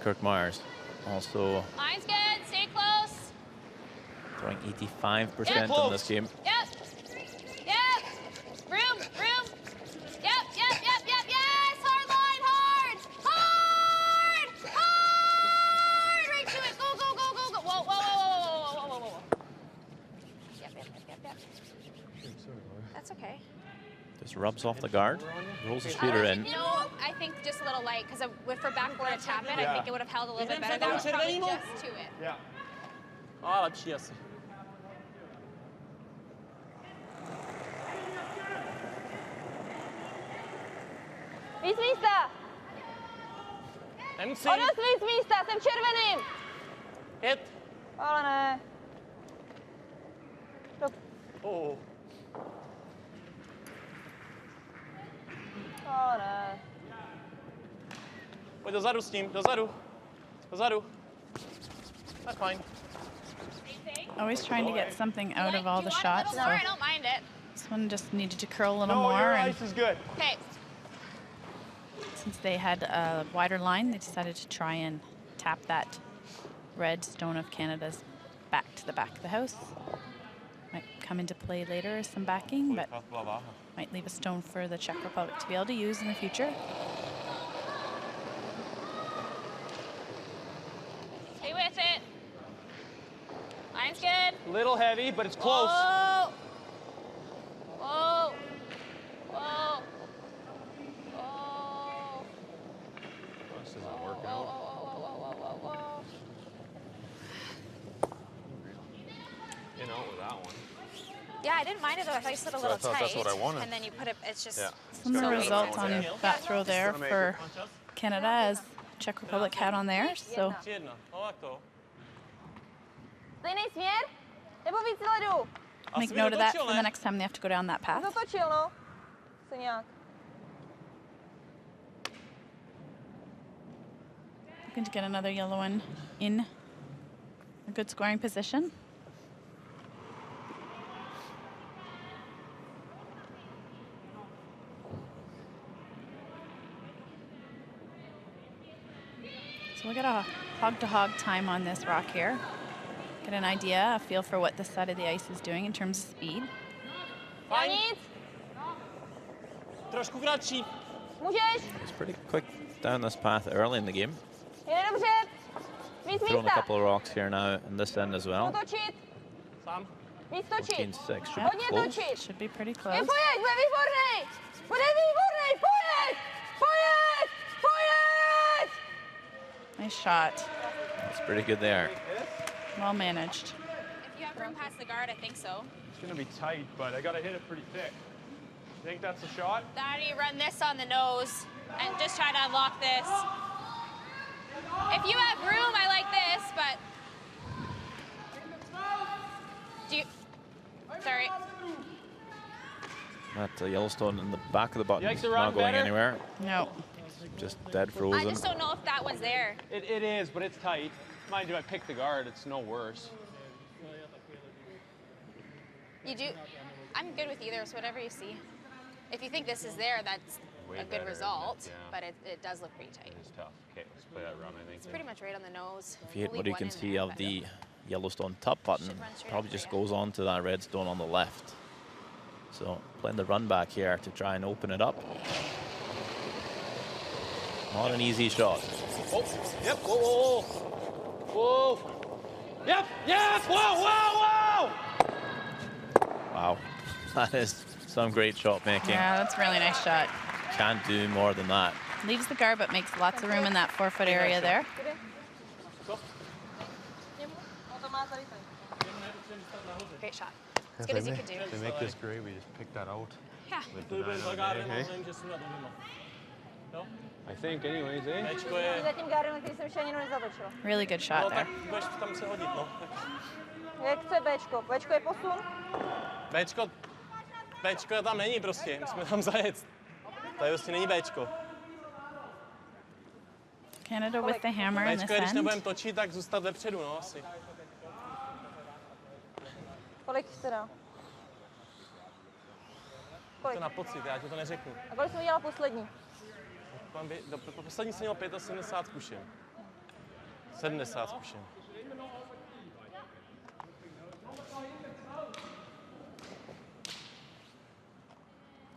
Kirk Myers also Line's good. Stay close. throwing 85% Yeah, in close. this game. Yep. Yep. Room. Room. Yep. Yep. Yep. Yep. Yes. Hard line. Hard. Hard. Hard. Right to it. Go. Go. Go. Go. Go. Whoa. Whoa. Whoa. Whoa. Whoa. Whoa. Whoa. Yep. Yep. Yep. Yep. Yep. That's okay. Just rubs off the guard, rolls the shooter in. No, I think just a little light because if we're backboard to tap it, I think it would have held a little bit better. That was probably just to it. Yeah. A lepší asi. Víc místa. Nemusí. O dost víc místa, jsem červeným. Hit. Ale ne. Oh. Ale ne. Pojď dozadu s ním, dozadu. Dozadu. That's fine. Always trying to get something out of all the Do you want shots. a So little more? I don't mind it. this one just needed to curl a little No, more. your And ice is good. Okay. since they had a wider line, they decided to try and tap that red stone of Canada's back to the back of the house. Might come into play later as some backing, but might leave a stone for the Czech Republic to be able to use in the future. Stay with it. Line's good. Little heavy, but it's close. Whoa. Whoa. Whoa. Whoa. This isn't working Whoa, out. whoa, whoa, whoa, whoa, whoa, whoa. Yeah, I didn't mind it though. I thought you said a little tight. That's what I wanted. And then you put it, it's just... Similar result on that throw there for Canada as Czech Republic had on theirs. So Stejný směr? Nebo víc ledu? make note of that for the next time they have to go down that path. Zatočil, no. Se nějak. Looking to get another yellow one in a good scoring position. So we'll get a hog-to-hog time on this rock here. Get an idea, a feel for what this side of the ice is doing in terms of speed. Já nic. Trošku kratší. Můžeš. It's pretty quick down this path early in the game. Jde dobře. Víc Throwing a místa. couple of rocks here now in this end as well. Točit. Sám. Víc točit. 14-6 should be Hodně close. točit. Should be pretty Je close. pojď, bude výborný. Bude výborný, pojď. Pojď. Pojď. Nice shot. That's pretty good there. Well managed. If you have room past the guard, I think so. It's going to be tight, but I got to hit it pretty thick. You think that's a shot? Now you run this on the nose and just try to unlock this. If you have room, I like this, but... Do you... Sorry. That Yellowstone in the back of the button Yikes, is the not run going better? anywhere. No. Just dead I frozen. just don't know if that one's there. It is, but it's tight. Mind you, I picked the guard. It's no worse. You do... I'm good with either, so whatever you see. If you think this is there, that's Way a good better, result, yeah. but it does look pretty tight. It's tough. Okay, let's play that run, I think. It's pretty much right on the nose. If you hit We'll what leave you can one in see there, of but- the Yellowstone top button, Should run straight probably up just for you. goes on to that red stone on the left. So playing the run back here to try and open it up. Not an easy shot. Oh, yep. Whoa, whoa, whoa. Whoa. Yep, yes, whoa, whoa, whoa. Wow, that is some great shot making. Yeah, that's a really nice shot. Can't do more than that. Leaves the guard, but makes lots of room in that 4-foot area there. Great shot. As good as you could do. They make this great, we just pick that out. Yeah. With To the bude 9 za on gárem, the egg, ale že si na to doma. Jo? I think, anyways, eh? Bčko je... Za tím gardem, který jsem ještě ani nezatočila. Really good shot No there. tak budeš tam se hodit, no. Jak chce Bčko? Bčko je posun. Bčko tam není prostě, musíme tam zajet. Tady prostě není Bčko. Canada with the hammer in this Bčko je, když end. nebudeme točit, tak zůstat vepředu, no asi. Kolik teda? Kolik? To na pocit, já ti to neřeknu. A kolik jsem udělala poslední? Poslední jsem měl 75 zkušen. 70 zkušen.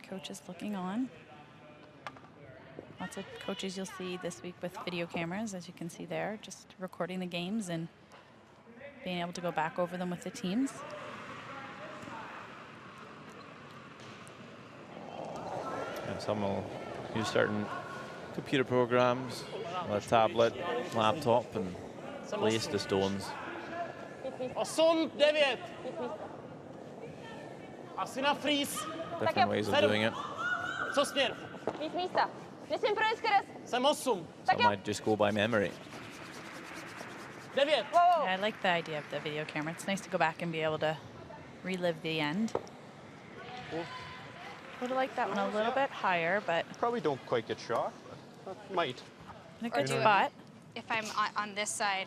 Coach is looking on. Lots of coaches you'll see this week with video cameras, as you can see there, just recording the games and being able to go back over them with the teams. And some will use certain computer programs on a tablet, laptop, and place the stones. 8, 9. Asi na freeze. Different ways of doing it. Co směr? Víc místa. Nesmím projet skrz. Jsem 8. Some might just go by memory. 9. Wow, wow. Yeah, I like the idea of the video camera. It's nice to go back and be able to relive the end. Would have liked that one a little bit higher, but Probably don't quite get shot, but might. in a Or good do it. spot. If I'm on this side,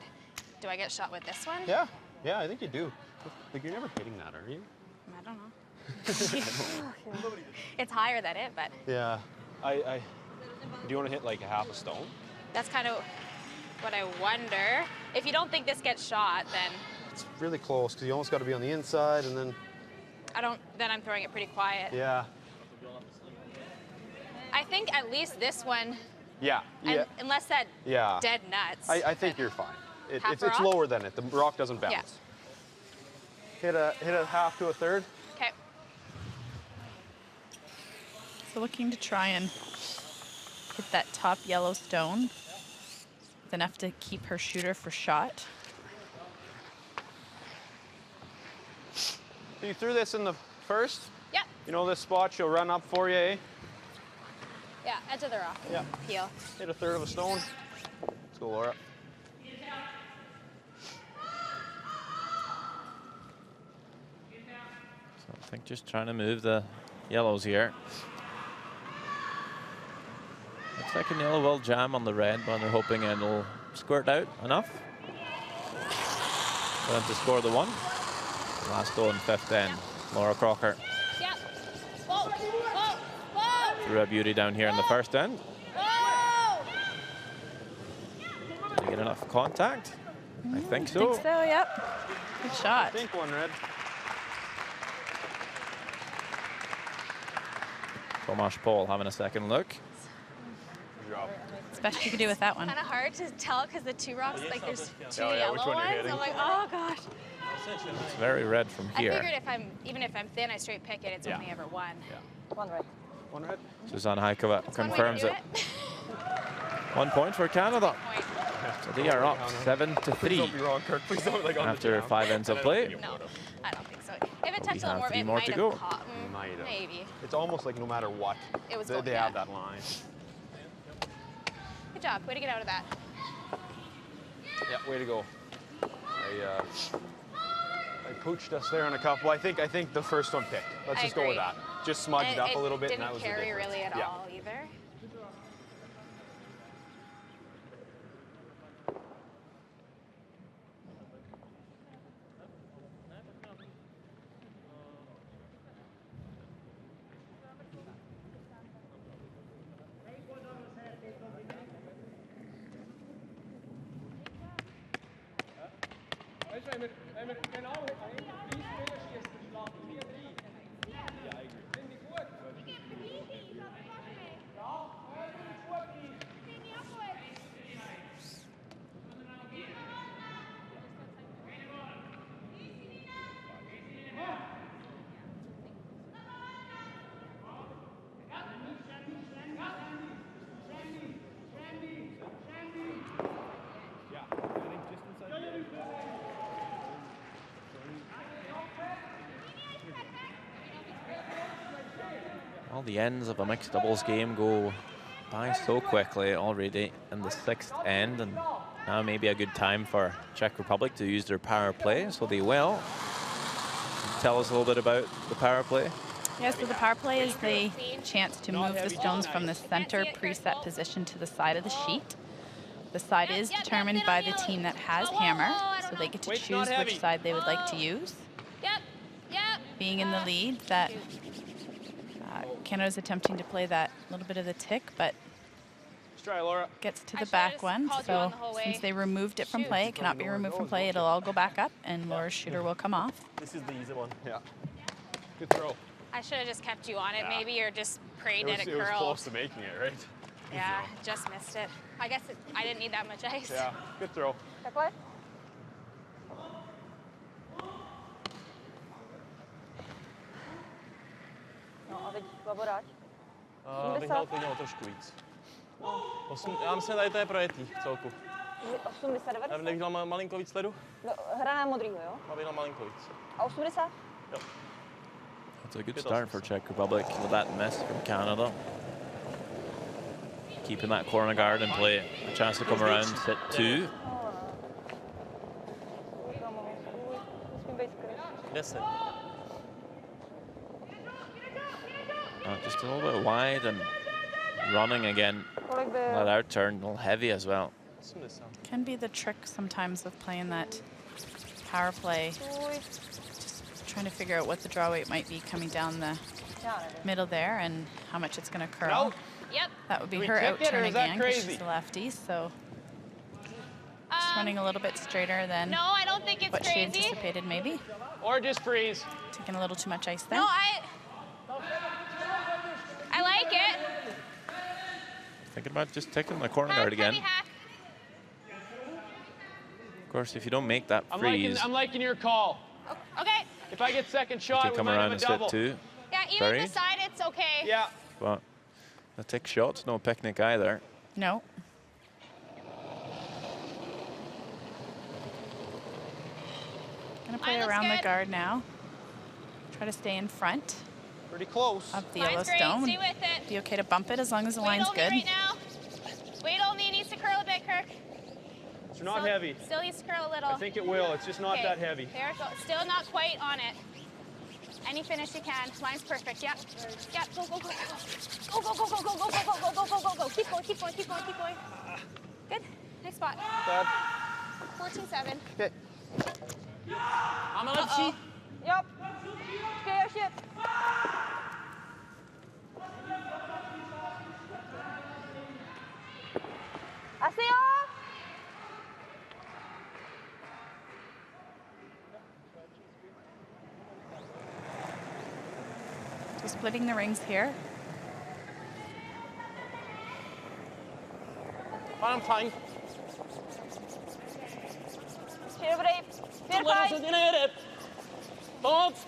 do I get shot with this one? Yeah, yeah, I think you do. Like, you're never hitting that, are you? I don't know. It's higher than it, but Yeah. Do you want to hit like a half a stone? that's kind of what I wonder. If you don't think this gets shot, then It's really close, because you almost got to be on the inside, and then, then I'm throwing it pretty quiet. yeah. I think at least this one, Yeah, yeah, unless that yeah. dead nuts. I think you're fine. Half It's rock? lower than it. The rock doesn't bounce. Yeah. Hit a half to a third. Okay. So looking to try and hit that top yellow stone with enough to keep her shooter for shot. So you threw this in the first. Yep. You know this spot, she'll run up for you, eh? Yeah, edge of the rock. Yeah. Peel. Hit a third of a stone. Let's go, Laura. So I think just trying to move the yellows here. Looks like a yellow will jam on the red, but they're hoping it'll squirt out enough for them to score the one. Last goal in fifth end, Laura Crocker. Yep. Whoa, whoa, whoa. Threw a beauty down here in the first end. Whoa. Did he get enough contact? I think so. I think so, yep. Good shot. Think one, Red. Tomasz Pol having a second look. Good job. It's best you could do with that one. Kind of hard to tell because the two rocks, like there's two Oh, yeah, yellow which one you're ones. hitting? I'm like, oh gosh. It's very red from I here. figured even if I'm thin, I straight pick it. It's only ever one. One red. One red. Susanne Heikova That's one way to confirms do it. 1 point for Canada. Point. So they are up 7-3 Don't be wrong, Kirk. Please don't like on the after jam. 5 ends of play. No, I don't think so. If it touched a have little more, three it more might to have go. caught. Might have. Maybe. It's almost like no matter what, It was they going, have yeah. that line. Good job. Way to get out of that. Yeah, way to go. I pooched us there on a couple. I think the first one picked. Let's I just go with agree. that. Just smudged And up a little bit, and didn't that was the carry difference. really at Yeah. all either. All the ends of a mixed doubles game go by so quickly already in the 6th end, and now maybe a good time for Czech Republic to use their power play, so they will. Tell us a little bit about the power play. Yeah, so the power play is the chance to move the stones from the center preset position to the side of the sheet. The side is determined by the team that has hammer, so they get to choose which side they would like to use. Yep. Yep. Being in the lead, that Canada's attempting to play that little bit of the tick, but Let's try, Laura. gets to I the should've back just one. called you on So the whole way. since they removed it from Shoot. play, it cannot be removed from play. It'll all go back up, and Laura's shooter will come off. This is the easy one. Yeah. Good throw. I should have just kept you on it, Yeah. maybe, or just prayed that it It was curled. close to making it, right? Yeah, just missed it. I guess I didn't need that much ice. Yeah, good throw. Takhle? No a teď Baboráč. Bych dal klidně o trošku víc. Já myslím, tady to je projetý v celku. 80, 90? Já bych dal malinko víc sledu, No, hra na modrýho, jo? abych dal malinko víc. A 80? Jo. It's a good start for Czech Republic with that miss from Canada. Keeping that corner guard in play. A chance to come around, sit 2. Musím být skryt. 10. Just a little bit wide and running again. Kolik That byl? out turn, a little heavy as well. 80. Can be the trick sometimes with playing that power play. Stůj. Just trying to figure out what the draw weight might be coming down the Já nevím. middle there and how much it's going to curl. No. Yep. That would be Do we her kick out it, or turn is that again because crazy? she's a lefty, so just running a little bit straighter than No, I don't think it's what she crazy. anticipated maybe. Or just freeze. Taking a little too much ice there. No, I like it. Thinking about just taking the corner Hack, guard again. heavy hack. Of course, if you don't make that I'm freeze, liking your call. Okay. If I get second you shot, can we come might around have and a double. sit 2. Yeah, even Sorry? the side, it's okay. Yeah. But the tick shot's no picnic either. No. Gonna play Mine looks around the good. guard now. Try to stay in front Pretty close. of the Line's yellow great. stone. Stay with it. Be okay to bump it as long as the Weight line's only good. right now. Weight only needs to curl a bit, Kirk. It's not heavy. Still needs to curl a little. I think it will. It's just not Okay, that heavy. There it goes. Still not quite on it. Any finish you can. Line's perfect. Yeah. Yeah. Go, go, go, go. Go, go, go, go, go, go, go, go, go, go, go, go. Keep going, keep going, keep going, keep going. Good. Next spot. Dad. 14-7. Okay. Máme lepší? Jo. Počkej, ještě. Asi jo. So splitting the rings here. Pánám fajn. Ještě dobrý. Směr Tohle fajn. rozhodně nejede. Pomoc!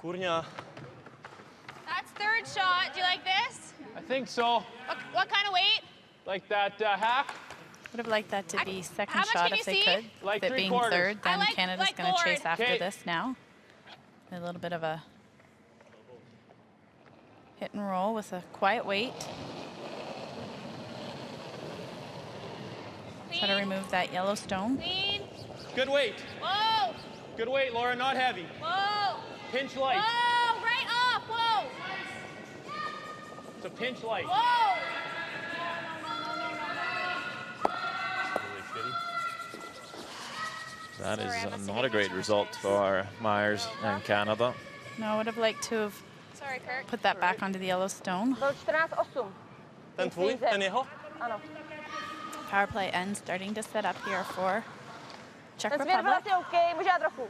Kurňa. That's third shot. Do you like this? I think so. What kind of weight? Like that hack. Would have liked that to be second how much shot can if you they see? could. Like With it being 3/4. third, I then like- Canada's like going to chase forward. after Okay. this now. A little bit of a hit and roll with a quiet weight. Try to Clean. remove that yellow stone. Clean. Good weight. Whoa. Good weight, Laura. Not heavy. Whoa. Pinch light. Whoa. Right off. Whoa. It's a pinch light. Whoa. That is Sorry, I must have not a given great too much result space. for Myers and Canada. No, I would have liked to have Sorry, Kirk. put that back onto the yellow stone. Byl 14-8. Ten tvůj? Ten jeho? Ano. Power play end starting to set up here for Czech Ten směr byl Republic. asi OK, možná trochu.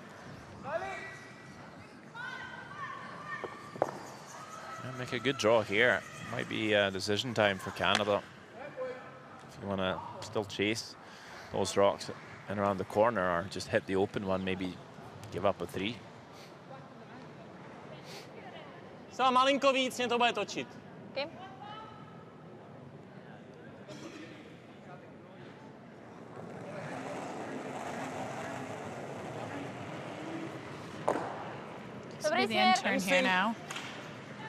Yeah, make a good draw here. Might be decision time for Canada. If you want to still chase those rocks and around the corner, or just hit the open one, maybe give up a 3. Stává malinko víc, mě to bude točit. Okay. This will Dobrý be the end směr. turn here now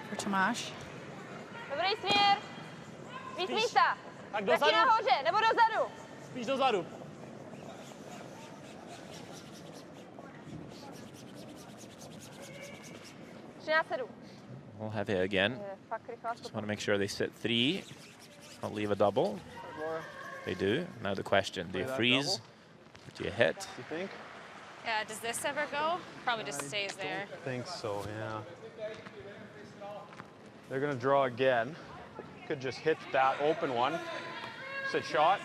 for Tomáš. Dobrý směr. Víc Spíš místa. tak Taky dozadu. nahoře, nebo dozadu. Spíš dozadu. We'll have it again. Je fakt rychlá Just stopa. want to make sure they sit 3, not leave a double. They do. Now the question, do you Play that freeze? double. Or do you hit? You think? Yeah, does this ever go? Probably just stays there. I think so, yeah. They're gonna draw again. Could just hit that open one. Sit shot.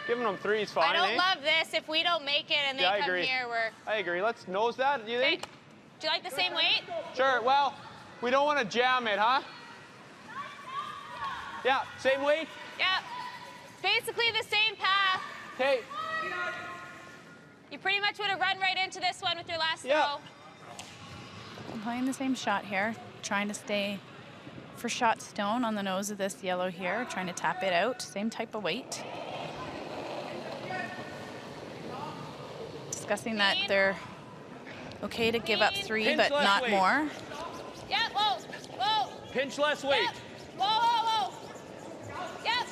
Giving them 3 is fine, I don't eh? love this. If we don't make it and they Yeah, I come agree. here, we're... I agree. Let's nose that, do you Okay. think? Do you like the same weight? Sure, well, we don't want to jam it, huh? Yeah, same weight? Yeah. Basically the same path. Okay, You pretty much would have run right into this one with your last Yeah. throw. I'm playing the same shot here, trying to stay for shot stone on the nose of this yellow here, trying to tap it out, same type of weight. Discussing that they're okay to give up 3, Pinch but left not weight. more. Yeah, whoa, whoa. pinch less weight. Yep. Whoa, whoa, whoa. Yep.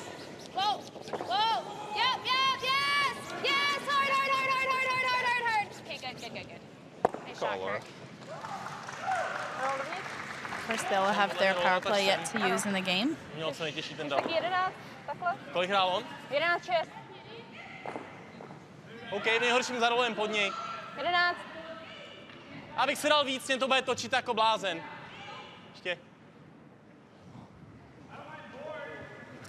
Whoa, whoa. Yep, yep, yes. Yes, hard, hard, hard, hard, hard, hard, hard, hard, hard. Okay, good, good, good, good. Nice shot, Laura. Kirk. Of course, they'll have their power play yet to use in the game. Měl co nejtěžší ten double. Taky 11, takhle. Kolik hrál on? 11-6. OK, nejhorším za rolem pod něj. 11. Abych si dal víc, mě to bude točit jako blázen. Ještě.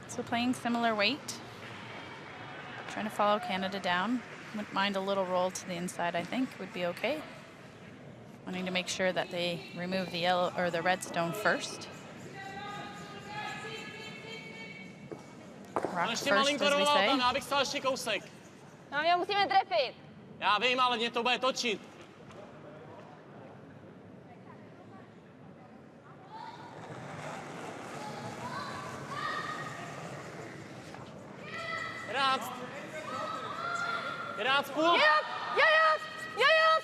So playing similar weight. Trying to follow Canada down. Wouldn't mind a little roll to the inside, I think, would be okay. Wanting to make sure that they remove the yellow or the red stone first. Rock Ještě first, malinko as we rolal say. tam, já bych stál ještě kousek. No, my ho musíme trefit. Já vím, ale mě to bude točit. 11,5. Jep! Jep! Jep!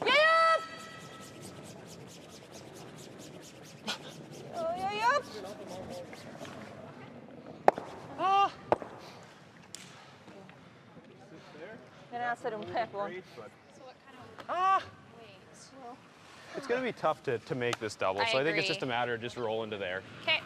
Jep! Jep! Ah. 11-7, pep on. Ah. It's going to be tough to make this double, so I think it's just a matter of just rolling to there. Okay.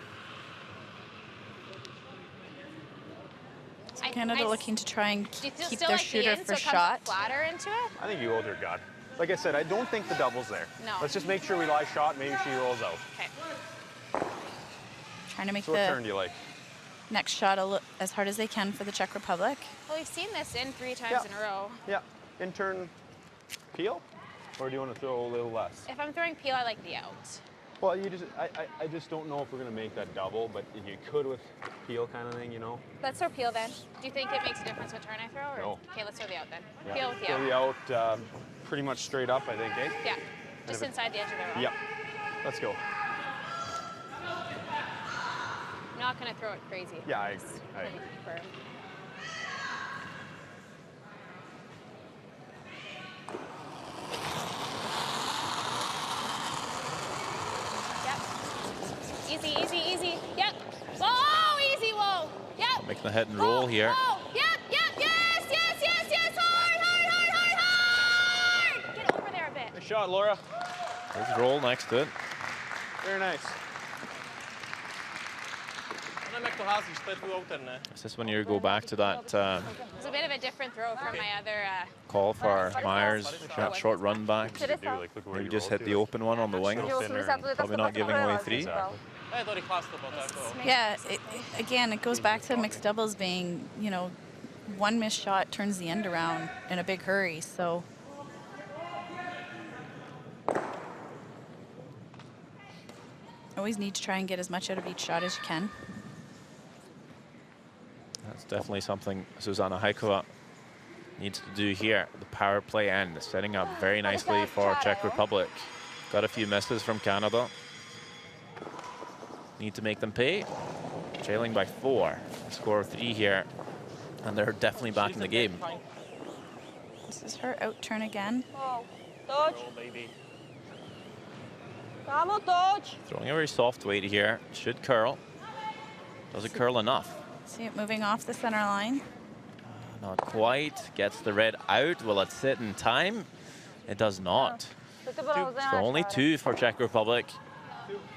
Canada looking to try and Do you keep still their like shooter the in, for so it comes shot. flatter into it? I think you hold your gut. Like I said, I don't think the double's there. No. Let's just make sure we lie shot, maybe she rolls out. Okay. Trying to make So what turn the do you like? next shot as hard as they can for the Czech Republic. Well, we've seen this in 3 times in a row. Yeah. In turn, peel? Or do you want to throw a little less? If I'm throwing peel, I like the out. Well, I just don't know if we're going to make that double, but if you could with peel kind of thing, you know. Let's throw peel then. Do you think it makes a difference what turn I throw? Or? No. Okay, let's throw the out then. Yeah. Peel with the Throw out. the out pretty much straight up, I think, eh? Yeah, just inside the edge of the row. Yep. Let's go. I'm not going to throw it crazy. Yeah, I It's agree. pretty firm. Yep. Easy, easy, easy. Yep. Whoa, easy, whoa. Yep. Making the hit and roll here. Whoa. Yep, yep, yes, yes, yes, yes. Hard, hard, hard, hard, hard. Get over there a bit. Nice shot, Laura. There's roll next to it. Very nice. Nevím, jak to házíš, to je tvůj outer, ne? Is this when you go back to that It's a bit of a different throw from my other. call for Myers, that short run back? Do, like, look where Maybe you just roll hit to, the like, open one on the wing. Probably not giving away 3. Exactly. To je to rychlá stopa, to jako. Yeah, again, it goes back to mixed doubles being, you know, one missed shot turns the end around in a big hurry. So always need to try and get as much out of each shot as you can. That's definitely something Susanna Haikova needs to do here. The power play end, setting up very nicely for Czech Republic. Got a few misses from Canada. Need to make them pay. Trailing by 4. Score of 3 here. And they're definitely back in the game. This is her out turn again. Oh, touch. Oh, baby. Kámo, touch. Throwing a very soft weight here. Should curl. Does it curl enough? See it moving off the center line. Not quite. Gets the red out. Will it sit in time? It does not. So only 2 for Czech Republic.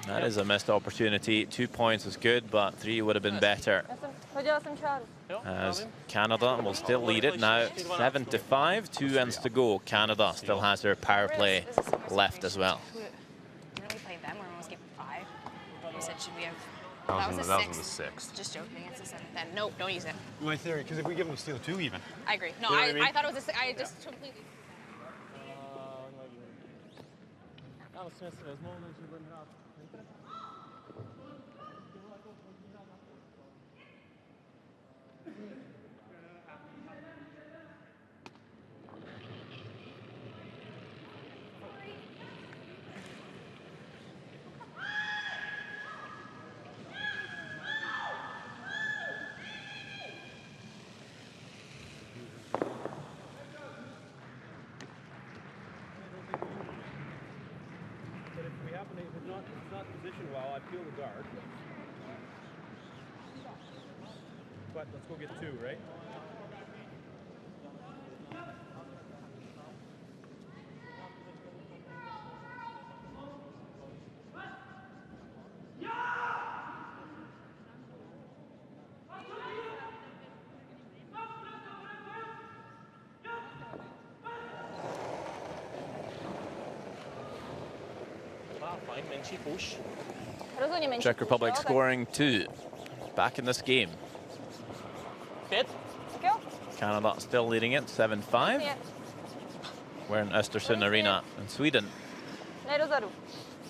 That is a missed opportunity. 2 points is good, but 3 would have been better. Hodila jsem čáru. As Canada will still lead it now, 7-5, 2 ends to go. Canada still has their power play left as well. When we played them, we're almost getting 5. You said, should we have? That was a in the 6th. Just joking, it's a 7th then. Nope, don't use it. My theory, because if we give them steal 2 even. I agree. No, You know what I mean? I thought it was a 6. I just completely. Já musím si vezmout, takže budeme hrát. If it's not positioned well, I feel the dart. But let's go get 2, right? Fajn, menší push. Rozhodně menší. Czech Republic push, jo, scoring 2. Back in this game. 5. Tak jo. Canada still leading it, 7-5. Je. We're in Östersund Arena in Sweden. Ne dozadu.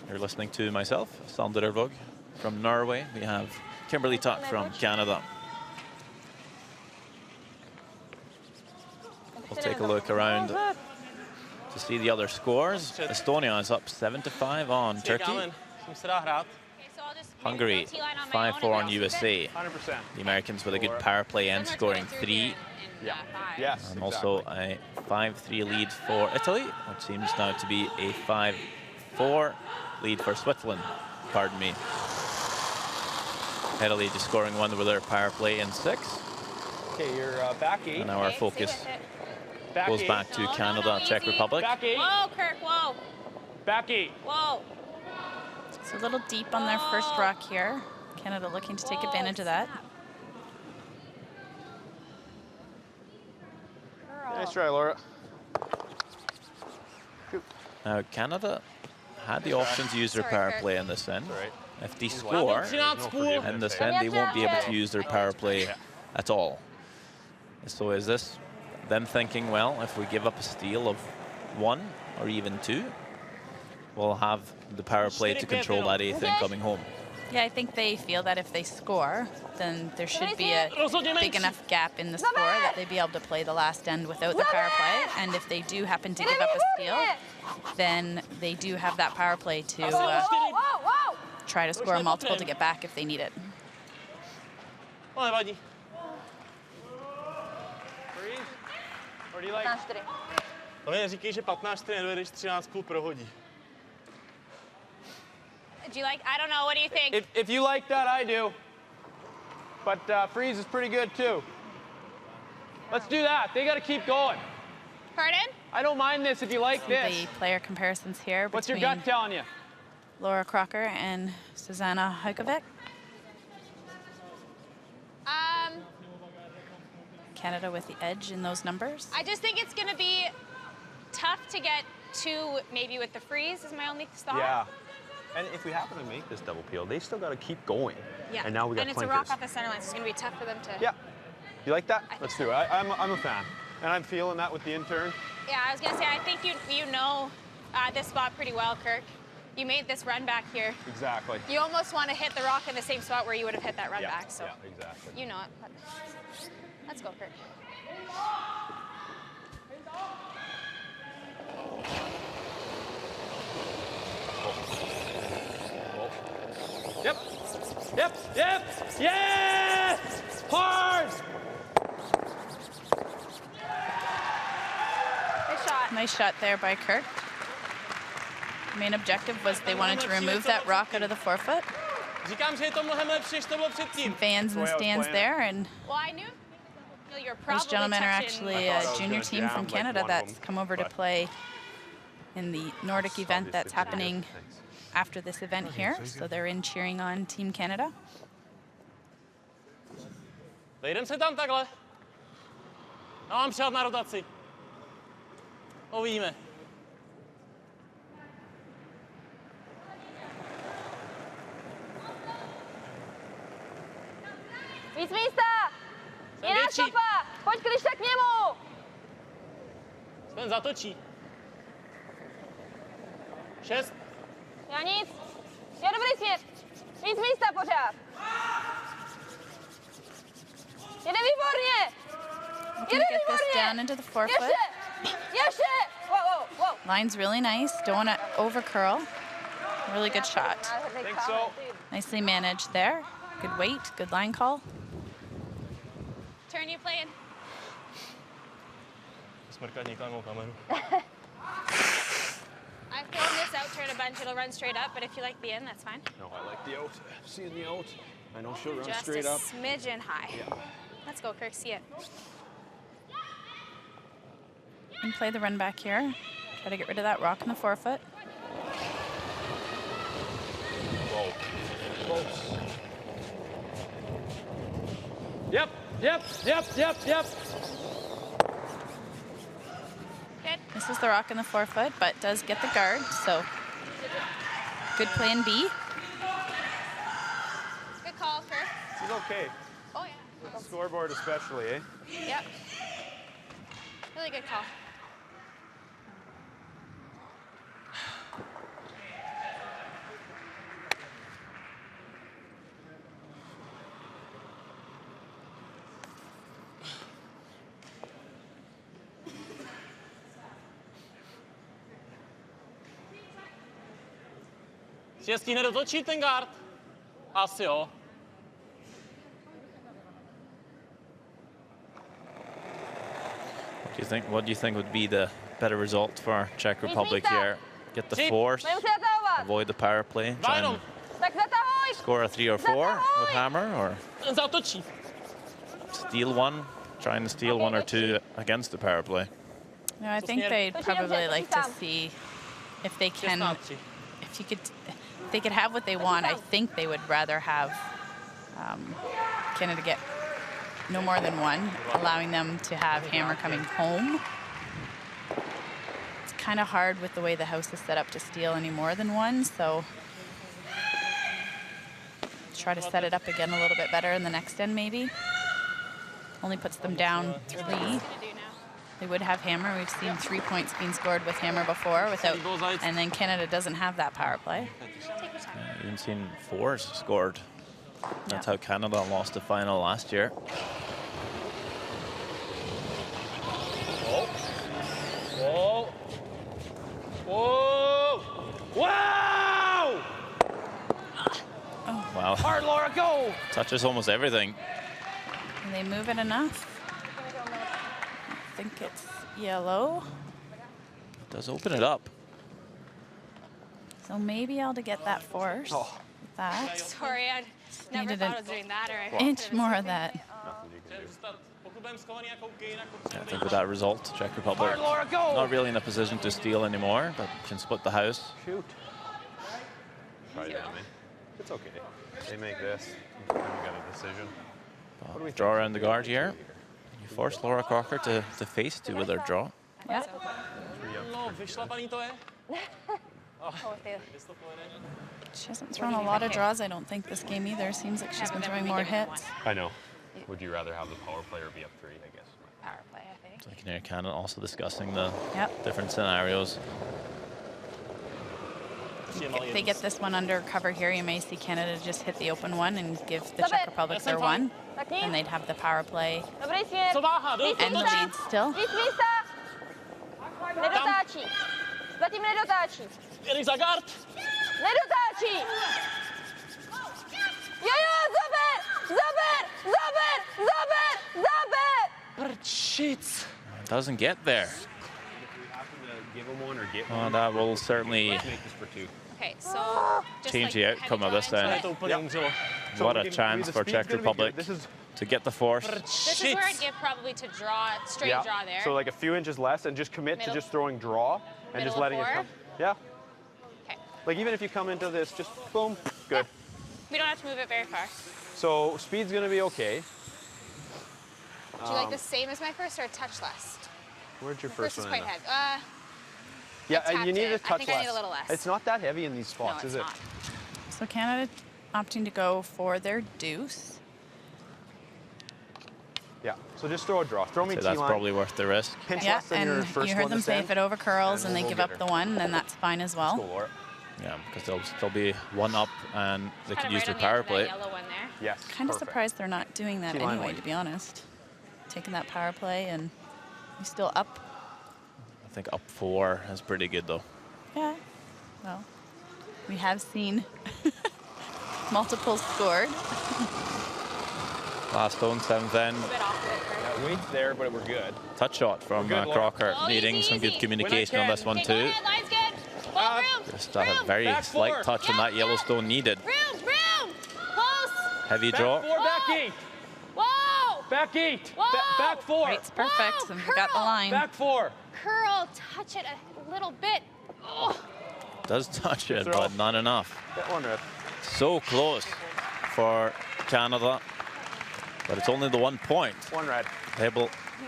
You're listening to myself, Sander Ervog from Norway. We have Kimberly Tuck from Canada. We'll take a look around to see the other scores. Estonia is up 7-5 on Turkey. Musím se dá hrát. Okay, so I'll just Hungary, 5-4 on USA. 100%. The Americans with a good power play end, scoring 3. Yeah. Yes. And also a 5-3 lead for Italy, which seems now to be a 5-4 lead for Switzerland. Pardon me. Italy just scoring 1 with their power play in 6. Okay, you're back 8. And now our focus Back goes 8. back to Canada, Czech Republic. Back 8. Whoa, Kirk, whoa. Back 8. Whoa. It's a little deep on their first rock here. Canada looking to take advantage of that. Nice try, Laura. Now Canada had the option to use their power play in this end. Right. If they score in this end, they won't be able to use their power play at all. So is this them thinking, well, if we give up a steal of 1 or even 2, we'll have the power play to control that 8th incoming home? Yeah, I think they feel that if they score, then there should be a big enough gap in the score that they'd be able to play the last end without the power play. And if they do happen to give up a steal, then they do have that power play to try to score a multiple to get back if they need it. Freeze. Or do you like? 15-4. To mi neříkej, že 15-4 nedojedeš 13,5 prohodí. Do you like, I don't know, what do you think? If you like that, I do. But freeze is pretty good too. Let's do that. They got to keep going. Pardon? I don't mind this if you like this. The player comparisons here What's your between gut telling you? Laura Crocker and Susanna Hajkovic. Canada with the edge in those numbers. I just think it's going to be tough to get 2 maybe with the freeze is my only thought. Yeah. And if we happen to make this double peel, they still got to keep going. Yeah. And now we got And it's a rock off the center line, so it's going to be tough for them to... Yeah. You like that? I think Let's so. do it. I'm a fan. And I'm feeling that with the intern. Yeah, I was going to say, I think you know this spot pretty well, Kirk. You made this run back here. Exactly. You almost want to hit the rock in the same spot where you would have hit that run back. So Yeah, exactly. you know it. But let's go, Kirk. Yep. Yep. Yep. Yes! Hard! Good shot. Nice shot there by Kirk. Main objective was they wanted to remove that rock out of the forefoot. Říkám, že je to mnohem lepší, než to bylo předtím. Fans in the stands there, and Well, I knew you're those probably gentlemen are touching- actually a junior team from Canada that's come over to play in the Nordic event that's happening after this event here. So they're in cheering on Team Canada. Vejdem se tam takhle. Já mám přát na rotaci. Uvidíme. Víc místa! Jsem Jiná větší. stopa! Pojď Kryšta k němu! Ten zatočí. 6. Já nic. Je dobrý směr. Víc místa pořád. Jede výborně! Looking to get this down into the forefoot. Ještě! Ještě! Wow, wow, wow. Line's really nice. Don't want to over curl. Really good shot. Think so. Nicely managed there. Good weight, good line call. Turn you playing. Smrkat někam mou kameru. I've thrown this out turn a bunch. It'll run straight up, but if you like the in, that's fine. No, I like the out. Seeing the out. I know she'll run Just straight a up. smidgen high. Let's go, Kirk. See it. And play the run back here. Try to get rid of that rock in the forefoot. Whoa. Close. Yep, yep, yep, yep, yep. Good. Misses the rock in the forefoot, but does get the guard, so good play in B. Good call, Kirk. She's okay. Oh, yeah. Scoreboard especially, eh? Yep. Really good call. Si je stihne dotočit ten guard. Asi jo. What do you think would be the better result for Czech Republic here? Get the force, avoid the power play, try and score a 3 or 4 with hammer, or Zautočí. steal one, trying to steal 1 or 2 against the power play. No, I think they'd probably like to see if they can, if they could have what they want. I think they would rather have Canada get no more than 1, allowing them to have hammer coming home. It's kind of hard with the way the house is set up to steal any more than 1, so try to set it up again a little bit better in the next end, maybe. Only puts them down 3. They would have hammer. We've seen 3 points being scored with hammer before, without, and then Canada doesn't have that power play. Even seen 4s scored. That's how Canada lost the final last year. Whoa! Whoa! Wow! Oh. Wow. Hard, Laura, go! Touches almost everything. Can they move it enough? I think it's yellow. It does open it up. So maybe able to get that force. With that. Sorry, I never Needed thought an I was doing that. Or I inch more of that. I think with that result, Czech Republic not really in a position to steal anymore, but can split the house. Shoot. Try that, man. It's okay. They make this. You got a decision. Draw around the guard here. You force Laura Crocker to face 2 with her draw. Yeah. She hasn't thrown a lot of draws, I don't think, this game either. Seems like she's been throwing more hits. I know. Would you rather have the power play or be up 3, I guess? Power play, I think. So I can hear Canada also discussing the Yep. different scenarios. If they get this one under cover here, you may see Canada just hit the open one and give the Czech Republic their 1. And they'd have the power play and the lead still. Nedotáčí. Zatím nedotáčí. Erik za gard. Nedotáčí. Jo, zaber! Zaber! Zaber! Zaber! Zaber! Prčic. Doesn't get there. Give them 1 or get Oh, 1. that will certainly Make this for 2. Okay, so just change the outcome of this then. What a chance for Czech Republic to get the force. This is where I'd give probably to draw, straight draw there. So like a few inches less and just commit to just throwing draw and just letting it come. Yeah. Okay. Like even if you come into this, just boom, good. We don't have to move it very far. So speed's gonna be okay. Do you like the same as my first or a touch less? Where'd your First first is one quite end up? heavy. Yeah, you need a I touch think less. I need a little less. It's not that heavy in these spots, No, is it's it? not. So Canada opting to go for their deuce. Yeah. So just throw a draw. Throw me So T that's line. probably worth the risk. Pinch Yeah, less than your and first you heard one them this say end. if it over curls and And they we'll give get up her. the 1, then that's fine as Let's go, well. Laura. Yeah, because they'll still be 1 up and they Kind could of use right their on the edge power of that play. yellow one there. Yes. Kind of perfect. surprised they're not doing that T-line anyway, one. to be honest. Taking that power play and you're still up. I think up 4 is pretty good though. Yeah. Well, we have seen multiples scored. Last stone, 7th end. A bit off of it. Kurt. Weight's there, but we're good. Touch shot from We're good, Laura. Crocker, Oh, needing easy, some good easy. communication on this one Okay, go too. ahead, line's good. Ball room. Just a room. very Back slight four. touch on that Yeah, Yellowstone needed. Room. Close. Heavy Back draw. 4, back Whoa. 8. Whoa. Back 8. Whoa. Back 4. It's perfect. Whoa, And we got the curl. line. Back 4. Curl. Touch it a little bit. Oh. Does touch it, Throw. but not enough. Get one red. So close for Canada, but it's only the 1 point. 1 red.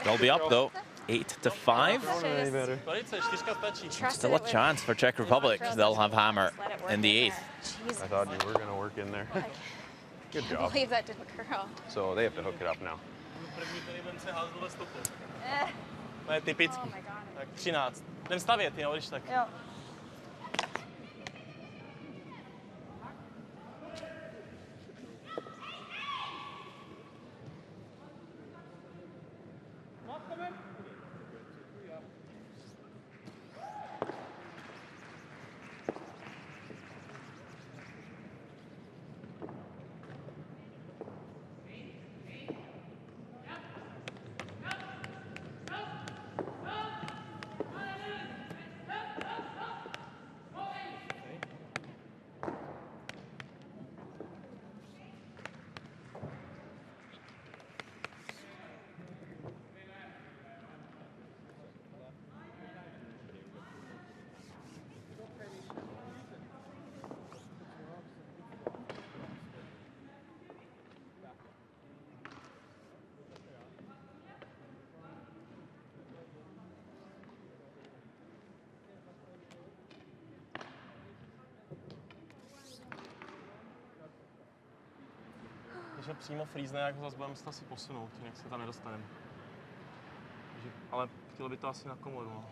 They'll be up though, 8-5. Any better. Velice, 4 stačí. Still a chance for Czech Republic. They'll have hammer in the 8th. I thought you were going to work in there. Good I job. believe that didn't curl. So they have to hook it up now. První který ven se házel ve stopu. To je typický. Tak 13. Jdem stavět, jo, když tak. Jo. ho přímo freezne, jak ho zase budeme asi posunout, jinak se tam nedostaneme. Ale chtělo by to asi na komoru. No.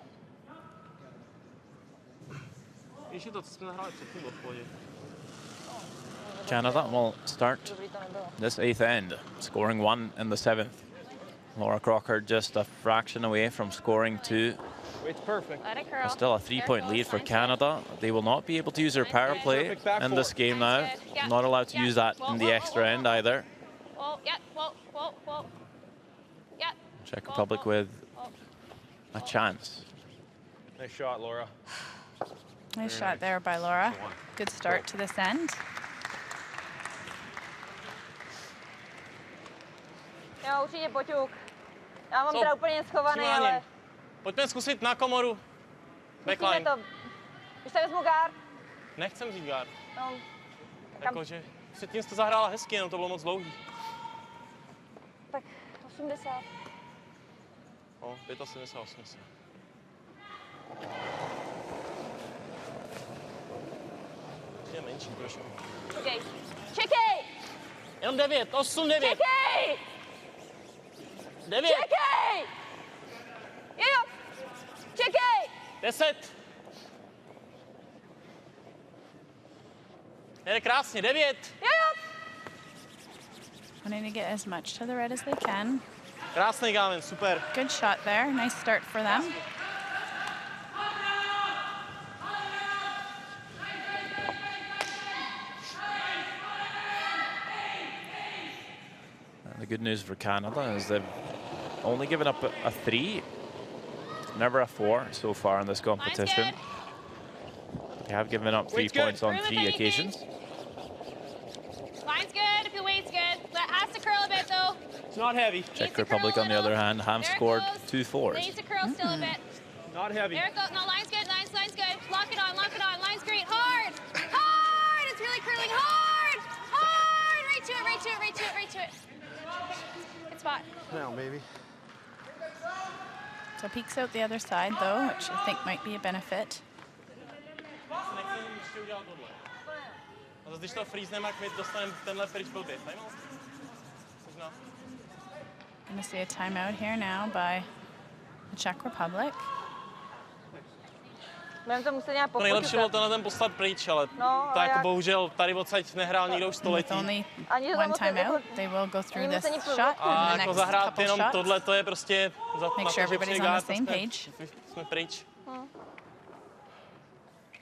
Víš, je to, co jsme nahráli předtím v odpovědi. Canada will start this 8th end, scoring 1 in the 7th. Laura Crocker just a fraction away from scoring 2. It's perfect. Let it curl. Still a 3-point lead for Canada. They will not be able to use their power play in this game now. Not allowed to use that in the extra end either. Whoa, yep, whoa. Yep. Czech Republic with a chance. Nice shot, Laura. Nice shot there by Laura. Good start to this end. Jo, určitě poťuk. Já mám teda úplně schovaný, ale... Pojďme zkusit na komoru. Backline. To. Když se vezmu guard. Nechcem vzít guard. No, Jakože předtím jste zahrála hezky, jenom to bylo moc dlouhý. tak 80. No, 75, 80. Je menší trošku. Čekej. Čekej! Jenom 9, 8, 9. Čekej! 9. Čekej! Jo! Čekej! 10. Jde krásně, 9. Jo! Wanting to get as much to the red as they can. Krásný gámen, super. Good shot there. Nice start for them. And the good news for Canada is they've only given up a 3, never a 4 so far in this competition. They have given up 3 points on 3 occasions. Line's good if the weight's good. That has to curl a bit though. It's not heavy. Czech Republic, on the other hand, have scored 2 4s. Needs to curl still a bit. Not heavy. There it goes. No, line's good. Line's good. Lock it on. Line's great. Hard. Hard. It's really curling hard. Hard. Right to it. Good spot. Now, baby. So peeks out the other side though, which I think might be a benefit. A zase, když to freezneme, jak my dostaneme tenhle pryč blbě. Going to see a timeout here now by the Czech Republic. Budeme to muset nějak To nejlepší bylo popoťukat. tenhle ten poslat pryč, ale No, to ale jako jak- bohužel tady odsaď nehrál nikdo už With století. only Ani to one moc timeout, jako- they will go through Ani this moc ani shot průvodku. A and the jako next zahrát couple jenom shots. tohle, to je prostě za Make na sure to, že everybody's přijde on the gát, same jsme- page. jsme pryč.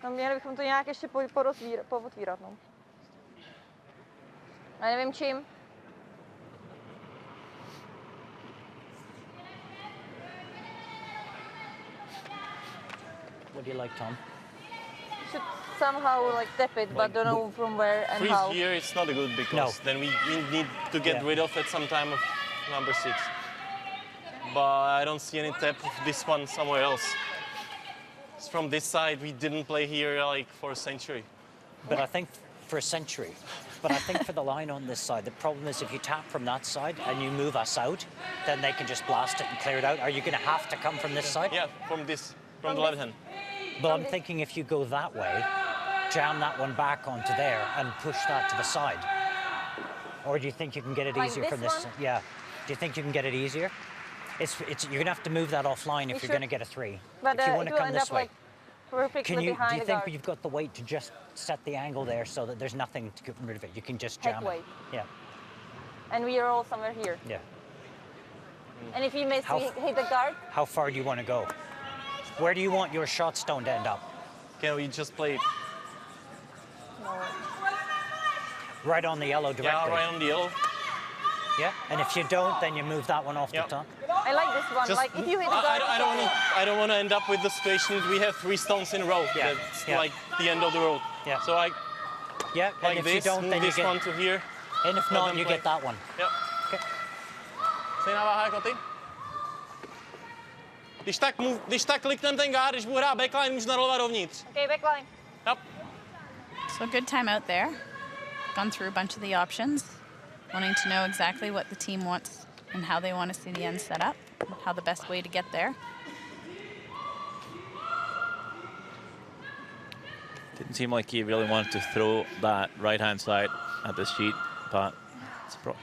No, měli bychom to nějak ještě pootvírat, no. Já nevím čím. What do you like, Tom? Should somehow like tap it, but don't know from where and Freeze how. here, it's not good because then we need to get Yeah. rid of at some time of number 6. But I don't see any tap of this one somewhere else. It's from this side, we didn't play here like for a century. But I think for a century. But I think for the line on this side, the problem is if you tap from that side and you move us out, then they can just blast it and clear it out. Are you going to have to come from this side? Yeah, from the left hand. But I'm thinking if you go that way, jam that one back onto there and push that to the side. Or do you think you can get it Like easier this from this? one? Yeah. Do you think you can get it easier? You're going to have to move that offline if you're sure? going to get a 3. But if you it want to will come end this up way. like perfectly Do you behind the think guard. you've got the weight to just set the angle there so that there's nothing to get rid of it? You can just Head jam weight. it. Yeah, And we are all somewhere here. yeah. And if you miss, How- we hit the guard. How far do you want to go? Where do you want your shot stone to end up? Can we just play? Right on the yellow directly. Yeah, right on the yellow. Yeah, and if you don't, then you move that one off Yeah. the top. I like this one. Just, Like if you hit the guard. I don't want to end up with the situation we have 3 stones in a row. Yeah, That's yeah. like the end of the road. Yeah. So I Yeah, and like if this, you don't, move then you this get. one to here. And if let not, them you play. get that one. Yep. Okay. Stejná váha jako ty. Když tak kliknem ten guard, když budu hrát backline, můžu narolovat dovnitř. Okay, backline. Yep. So good timeout there. Gone through a bunch of the options, wanting to know exactly what the team wants and how they want to see the end set up, how the best way to get there. Didn't seem like he really wanted to throw that right-hand side at the sheet, but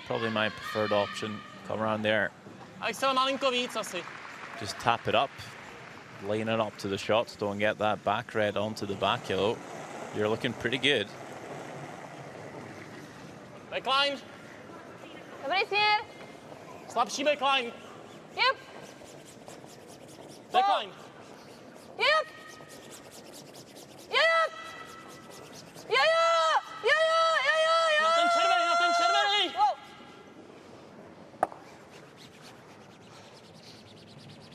probably my preferred option. Come around there. A chce malinko víc asi. Just tap it up, line it up to the shots. Don't get that back red onto the back yellow. You're looking pretty good. Backline. Dobrý směr. Slabší backline. Yep. Backline. Yep. Yep. Jo. Na ten červený, na ten červený. Wow.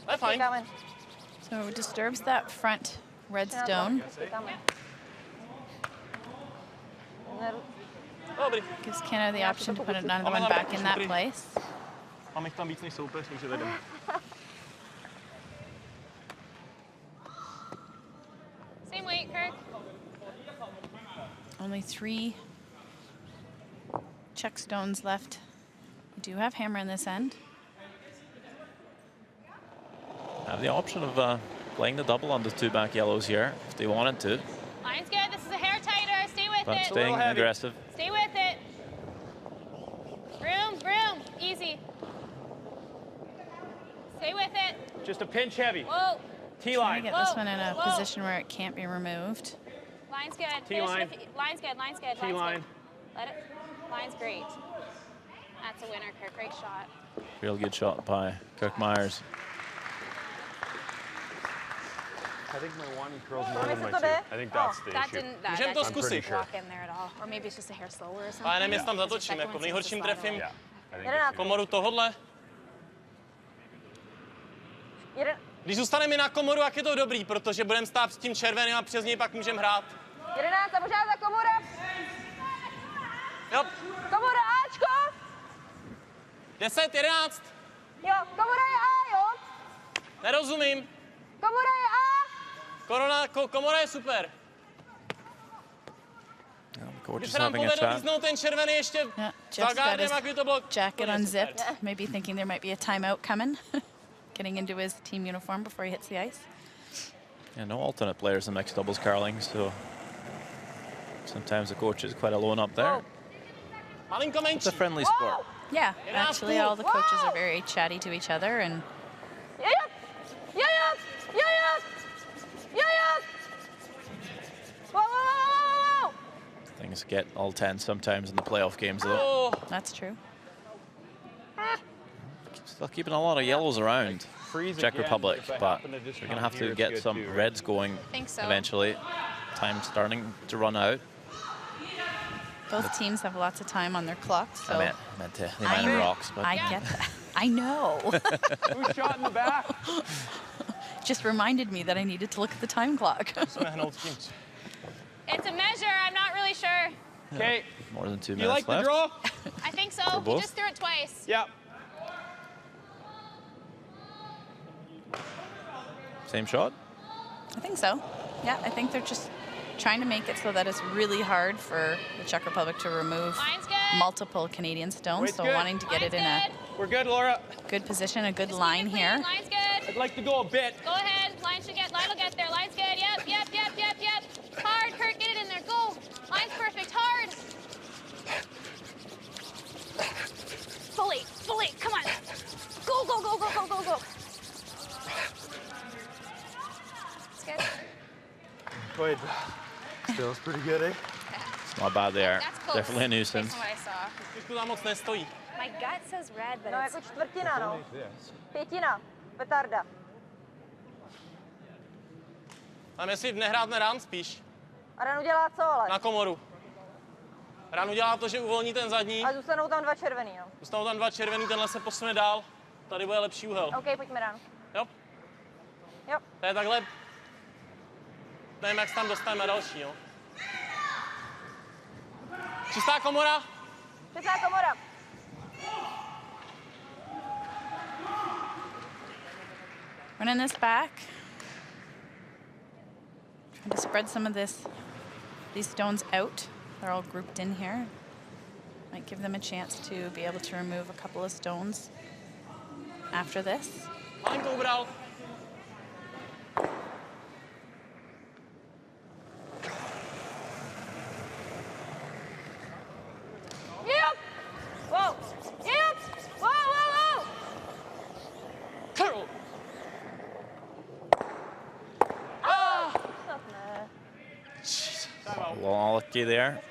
To je fajn. Kámen. So it disturbs that front red stone. Kámen. Dobrý. Gives Canada the option to put another one back in that place. Mám jich tam víc než soupeř, takže vedem. Same weight, Kirk. Only 3 Czech stones left. We do have hammer in this end. Have the option of playing the double on the 2 back yellows here if they wanted to, Line's good. This is a hair tighter. Stay with but it. staying aggressive. Stay with it. Broom. Easy. Stay with it. Just a pinch heavy. Whoa. Trying T-line. to get this one in a Whoa. position where it can't be removed. Line's good. T-line. Finish with- Line's good. Line's good. T-line. Line's good. Let it. Line's great. That's a winner, Kirk. Great shot. Real good shot by Kirk Myers. I think my one curls more Máme than se my to 2. jde? I think that's the That issue. didn't. That, Můžeme that to didn't zkusit. walk in there at all. Or maybe it's just a hair slower or something. Ale nevím, jestli tam Because the zatočím, second jako one seems nejhorším to slide trefím Yeah. I think 11. it's komoru tohodle. Jeden. Když zůstaneme na komoru, jak je to dobrý, protože budeme stát s tím červeným a přes něj pak můžeme hrát. 11 a pořád za komora. Jo, Komora Ačko. 10, 11. Jo, komora je A, jo. Nerozumím. Komora je A. Komora je super. Well, the coach Když is se nám having a povedlo chat. líznout ten červený ještě Yeah, za Jeff's got gardem, his jak by to bylo. jacket úplně unzipped, super. maybe thinking there might be a timeout coming. Getting into his team uniform before he hits the ice. Yeah, no alternate players in mixed doubles curling, so sometimes the coach is quite alone up there. Malinko It's menší. a friendly sport. Yeah, Enough actually pool. all the coaches are Wow. very chatty to each other, and Jo. Wow. Things get all tense sometimes in the playoff games, though. Oh, that's true. Still keeping a lot of yellows around Freeze Czech again. Republic, If I but happen to just they're going to come have here, to it's get good some too, right? reds going think so. eventually. Time starting to run out. Both teams have lots of time on their clocks, so I meant the amount of rocks, but I get that. I know. Who's shot in the back? Just reminded me that I needed to look at the time clock. jsme hnout s tím. It's a measure. I'm not really sure. Okay. more than 2 You minutes like the left. draw? I think so. For He both? just threw it twice. Yeah. Same shot? I think so. Yeah, I think they're just trying to make it so that it's really hard for the Czech Republic to remove Line's good. multiple Canadian stones. Weight's So good. wanting to get Line's it in a good. We're good, Laura. good position, a good Just line keep it here. clean. Line's good. I'd like to go a bit. Go ahead. Line will get there. Line's good. Yep. Hard, Kurt. Get it in there. Go. Line's perfect. Hard. Fully. Come on. Go. It's good. Wait, still it's pretty good, eh? It's not bad there. That's close. Definitely a nuisance. Based on what I saw. Trošku tam moc nestojí. My gut says red, but No, it's... jako čtvrtina, no. Pětina. Petarda. Tam jestli nehrát run spíš. A Ran udělá co, ale? Na komoru. Run udělá to, že uvolní ten zadní. A zůstanou tam 2 červený, no. Dostanou tam 2 červený, tenhle se posune dál. Tady bude lepší úhel. OK, pojďme Ran. Jo? Jo. To je takhle. Nevím, jak se tam dostaneme další, jo. Čistá komora. Přesná komora. Running this back. Trying to spread some of these stones out. They're all grouped in here. Might give them a chance to be able to remove a couple of stones after this. Malinko ubral. Jo! Wow. Lucky there.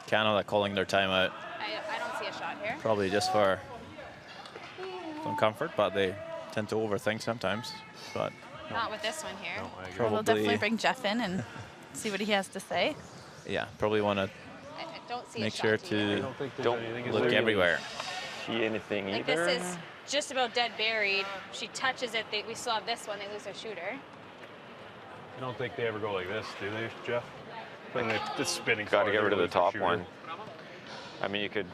Canada calling their timeout. I don't see a shot here. Probably just for some comfort, but they tend to overthink sometimes. But Not with this one here. No, I agree. Probably- We'll definitely bring Jeff in and see what he has to say. yeah, probably want to I don't see make a sure shot to you. to don't think there's Don't anything. Is look there? everywhere. See anything Like either? this is just about dead buried. She touches it. We still have this one. They lose their shooter. I don't think they ever go like this, do they, Jeff? I think it's spinning. Got to get rid of the top shooter. one. I mean, you could.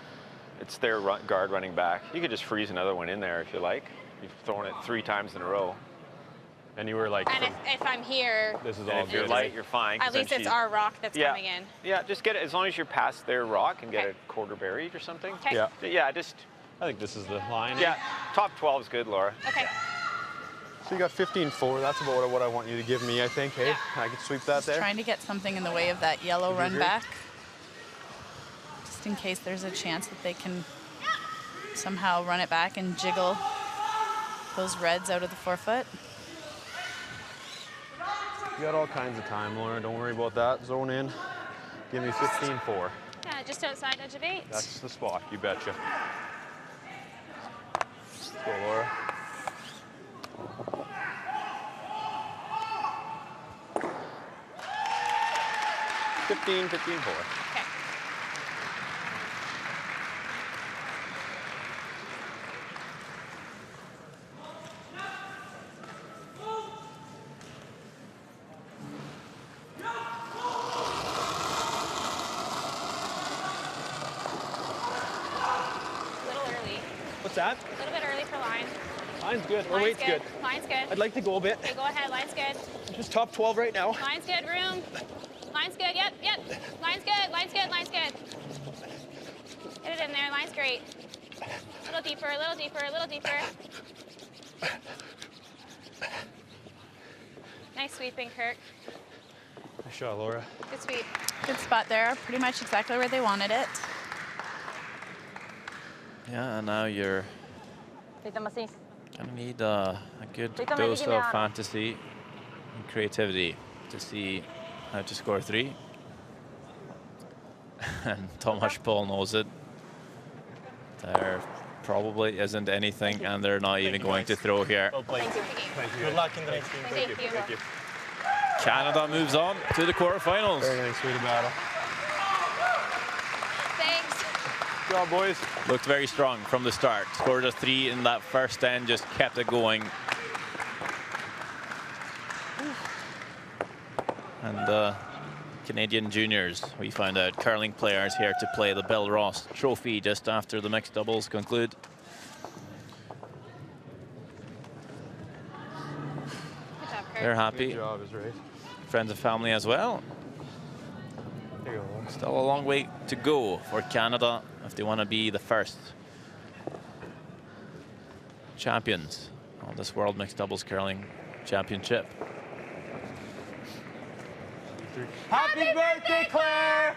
It's their guard running back. You could just freeze another one in there if you like. You've thrown it 3 times in a row. And you were like, And if I'm here, this is And all if you're good. light, you're fine. 'cause at then least it's she's- our rock that's yeah, coming in. Yeah, just get it as long as you're past their rock and get Okay. it quarter buried or something. Okay. Yeah. Yeah, just I think this is the line. yeah. Top 12 is good, Laura. Okay. So you got 15-4. That's about what I want you to give me, I think. Hey, Yeah. I can sweep that there. Trying to get something in the way of that yellow Would you run agree? back. Just in case there's a chance that they can somehow run it back and jiggle those reds out of the forefoot. You got all kinds of time, Laura. Don't worry about that. Zone in. Give me 15-4. Yeah, just outside edge of 8. That's the spot. You betcha. Let's go, Laura. $15-4. Okay. A little early. What's that? A little bit early for line. Line's good. Or Line's weight's good. Line's good. I'd like to go a bit. Okay, go ahead. Line's good. Just top 12 right now. Line's good. Room. Line's good. Yep, yep. Line's good. Line's good. Line's good. Get it in there. Line's great. A little deeper. A little deeper. A little deeper. Nice sweeping, Kirk. Nice shot, Laura. Good sweep. Good spot there, pretty much exactly where they wanted it. Yeah, and now you're Dejte Macín. gonna need a good Dejte dose Medellín, of Ana. fantasy and creativity to see how to score 3. And Tomasz Paul knows it. There probably isn't anything, and they're not even going to throw here. Well played. Thank you. Thank you. Good luck in the next game. Thank you. Thank you. Canada moves on to the quarterfinals. Very nice way to battle. Thanks. Good job, boys. Looked very strong from the start. Scored a 3 in that first end, just kept it going. And Canadian juniors, we found out, curling players here to play the Bill Ross Trophy just after the mixed doubles conclude. Good job, Kirk. They're Good happy. job, is right. Friends and family as well. There you go, Laura. Still a long way to go for Canada if they want to be the first champions of this World Mixed Doubles Curling Championship. Happy birthday, Claire!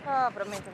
Ah, prométeme.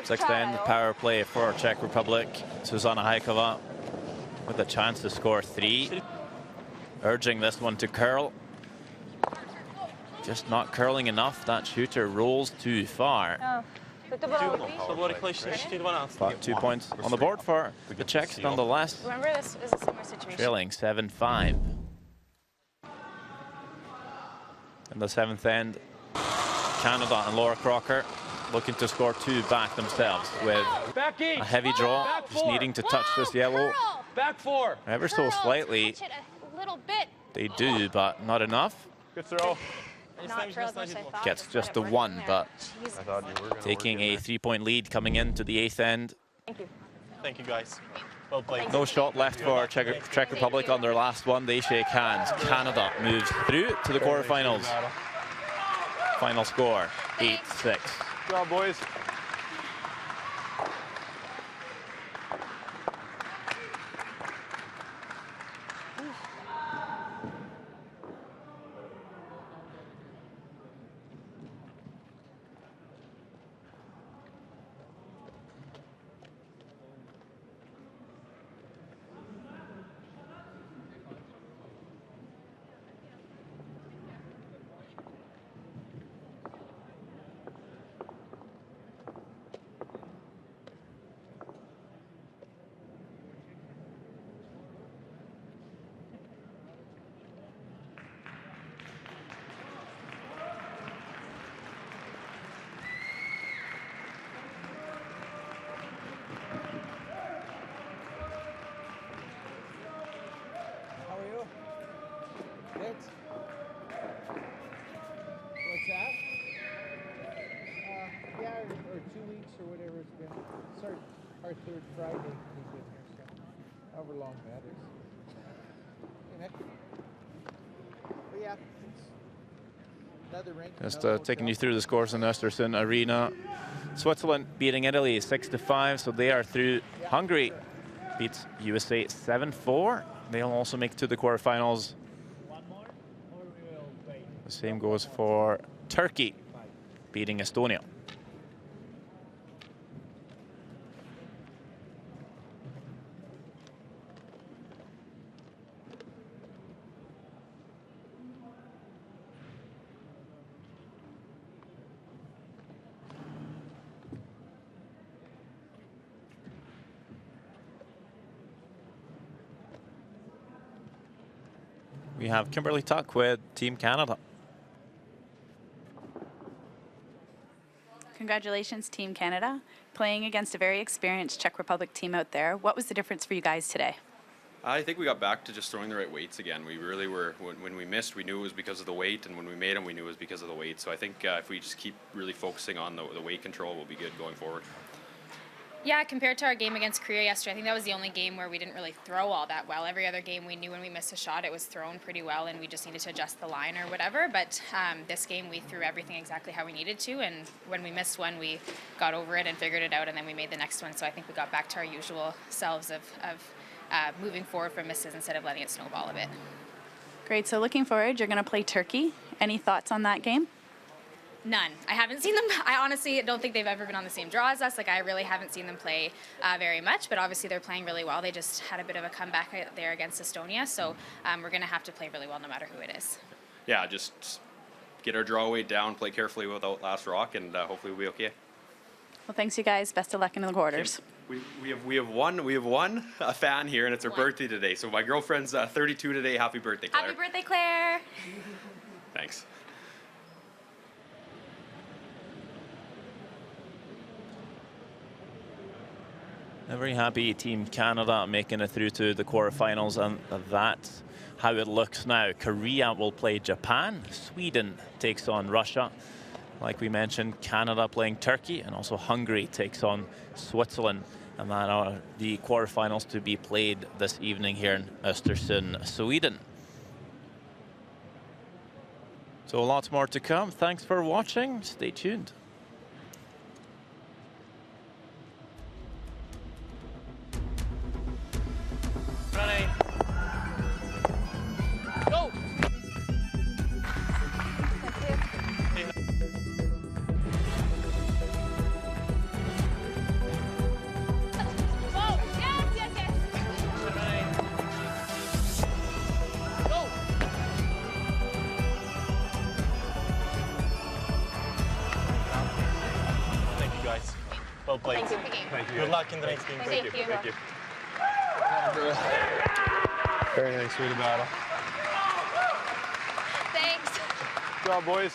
Sixth end power play for Czech Republic. Zuzana Haikova with a chance to score 3. Urging this one to curl. Just not curling enough. That shooter rolls too far. But 2 points on the board for the Czechs nonetheless. Remember, this is a similar situation. Trailing 7-5. In the 7th end, Canada and Laura Crocker looking to score 2 back themselves with a heavy draw. Just needing to touch this yellow. Back 4. Ever so slightly. Touch it a little bit. They do, but not enough. Good throw. Not curl as much as I thought. Gets just the 1, but taking a 3-point lead coming into the 8th end. Thank you. Thank you, guys. Well played. No shot left for Czech Republic on their last one. They shake hands. Canada moves through to the quarterfinals. Final score, 8-6. Good job, boys. Our 3rd Friday we've been here, so however long that is. But yeah, it's another rink. Just taking you through the scores in Östersund Arena. Switzerland beating Italy 6-5, so they are through. Hungary beats USA 7-4. They'll also make it to the quarterfinals. The same goes for Turkey beating Estonia. We have Kimberly Tuck with Team Canada. Congratulations, Team Canada. Playing against a very experienced Czech Republic team out there. What was the difference for you guys today? I think we got back to just throwing the right weights again. We really were, when we missed, we knew it was because of the weight, and when we made them, we knew it was because of the weight. So I think if we just keep really focusing on the weight control, we'll be good going forward. Yeah, compared to our game against Korea yesterday, I think that was the only game where we didn't really throw all that well. Every other game we knew when we missed a shot, it was thrown pretty well, and we just needed to adjust the line or whatever. But this game, we threw everything exactly how we needed to, and when we missed one, we got over it and figured it out, and then we made the next one. So I think we got back to our usual selves of moving forward from misses instead of letting it snowball a bit. Great, so looking forward, you're going to play Turkey. Any thoughts on that game? None. I haven't seen them. I honestly don't think they've ever been on the same draw as us. Like, I really haven't seen them play very much, but obviously they're playing really well. They just had a bit of a comeback there against Estonia, so we're going to have to play really well no matter who it is. Yeah, just get our draw weight down, play carefully without last rock, and hopefully we'll be okay. Well, thanks, you guys. Best of luck in the quarters. We have one a fan here, and it's her birthday today. So my girlfriend's 32 today. Happy birthday, Claire. Happy birthday, Claire. Thanks. A very happy Team Canada making it through to the quarterfinals, and that's how it looks now. Korea will play Japan. Sweden takes on Russia. Like we mentioned, Canada playing Turkey, and also Hungary takes on Switzerland. And that are the quarterfinals to be played this evening here in Östersund, Sweden. So lots more to come. Thanks for watching. Stay tuned. Well played. Thank you. Thank you. Good guys. luck in the next game. Thank you. Thank you. Very nice. Way to battle. Thanks. Good job, boys.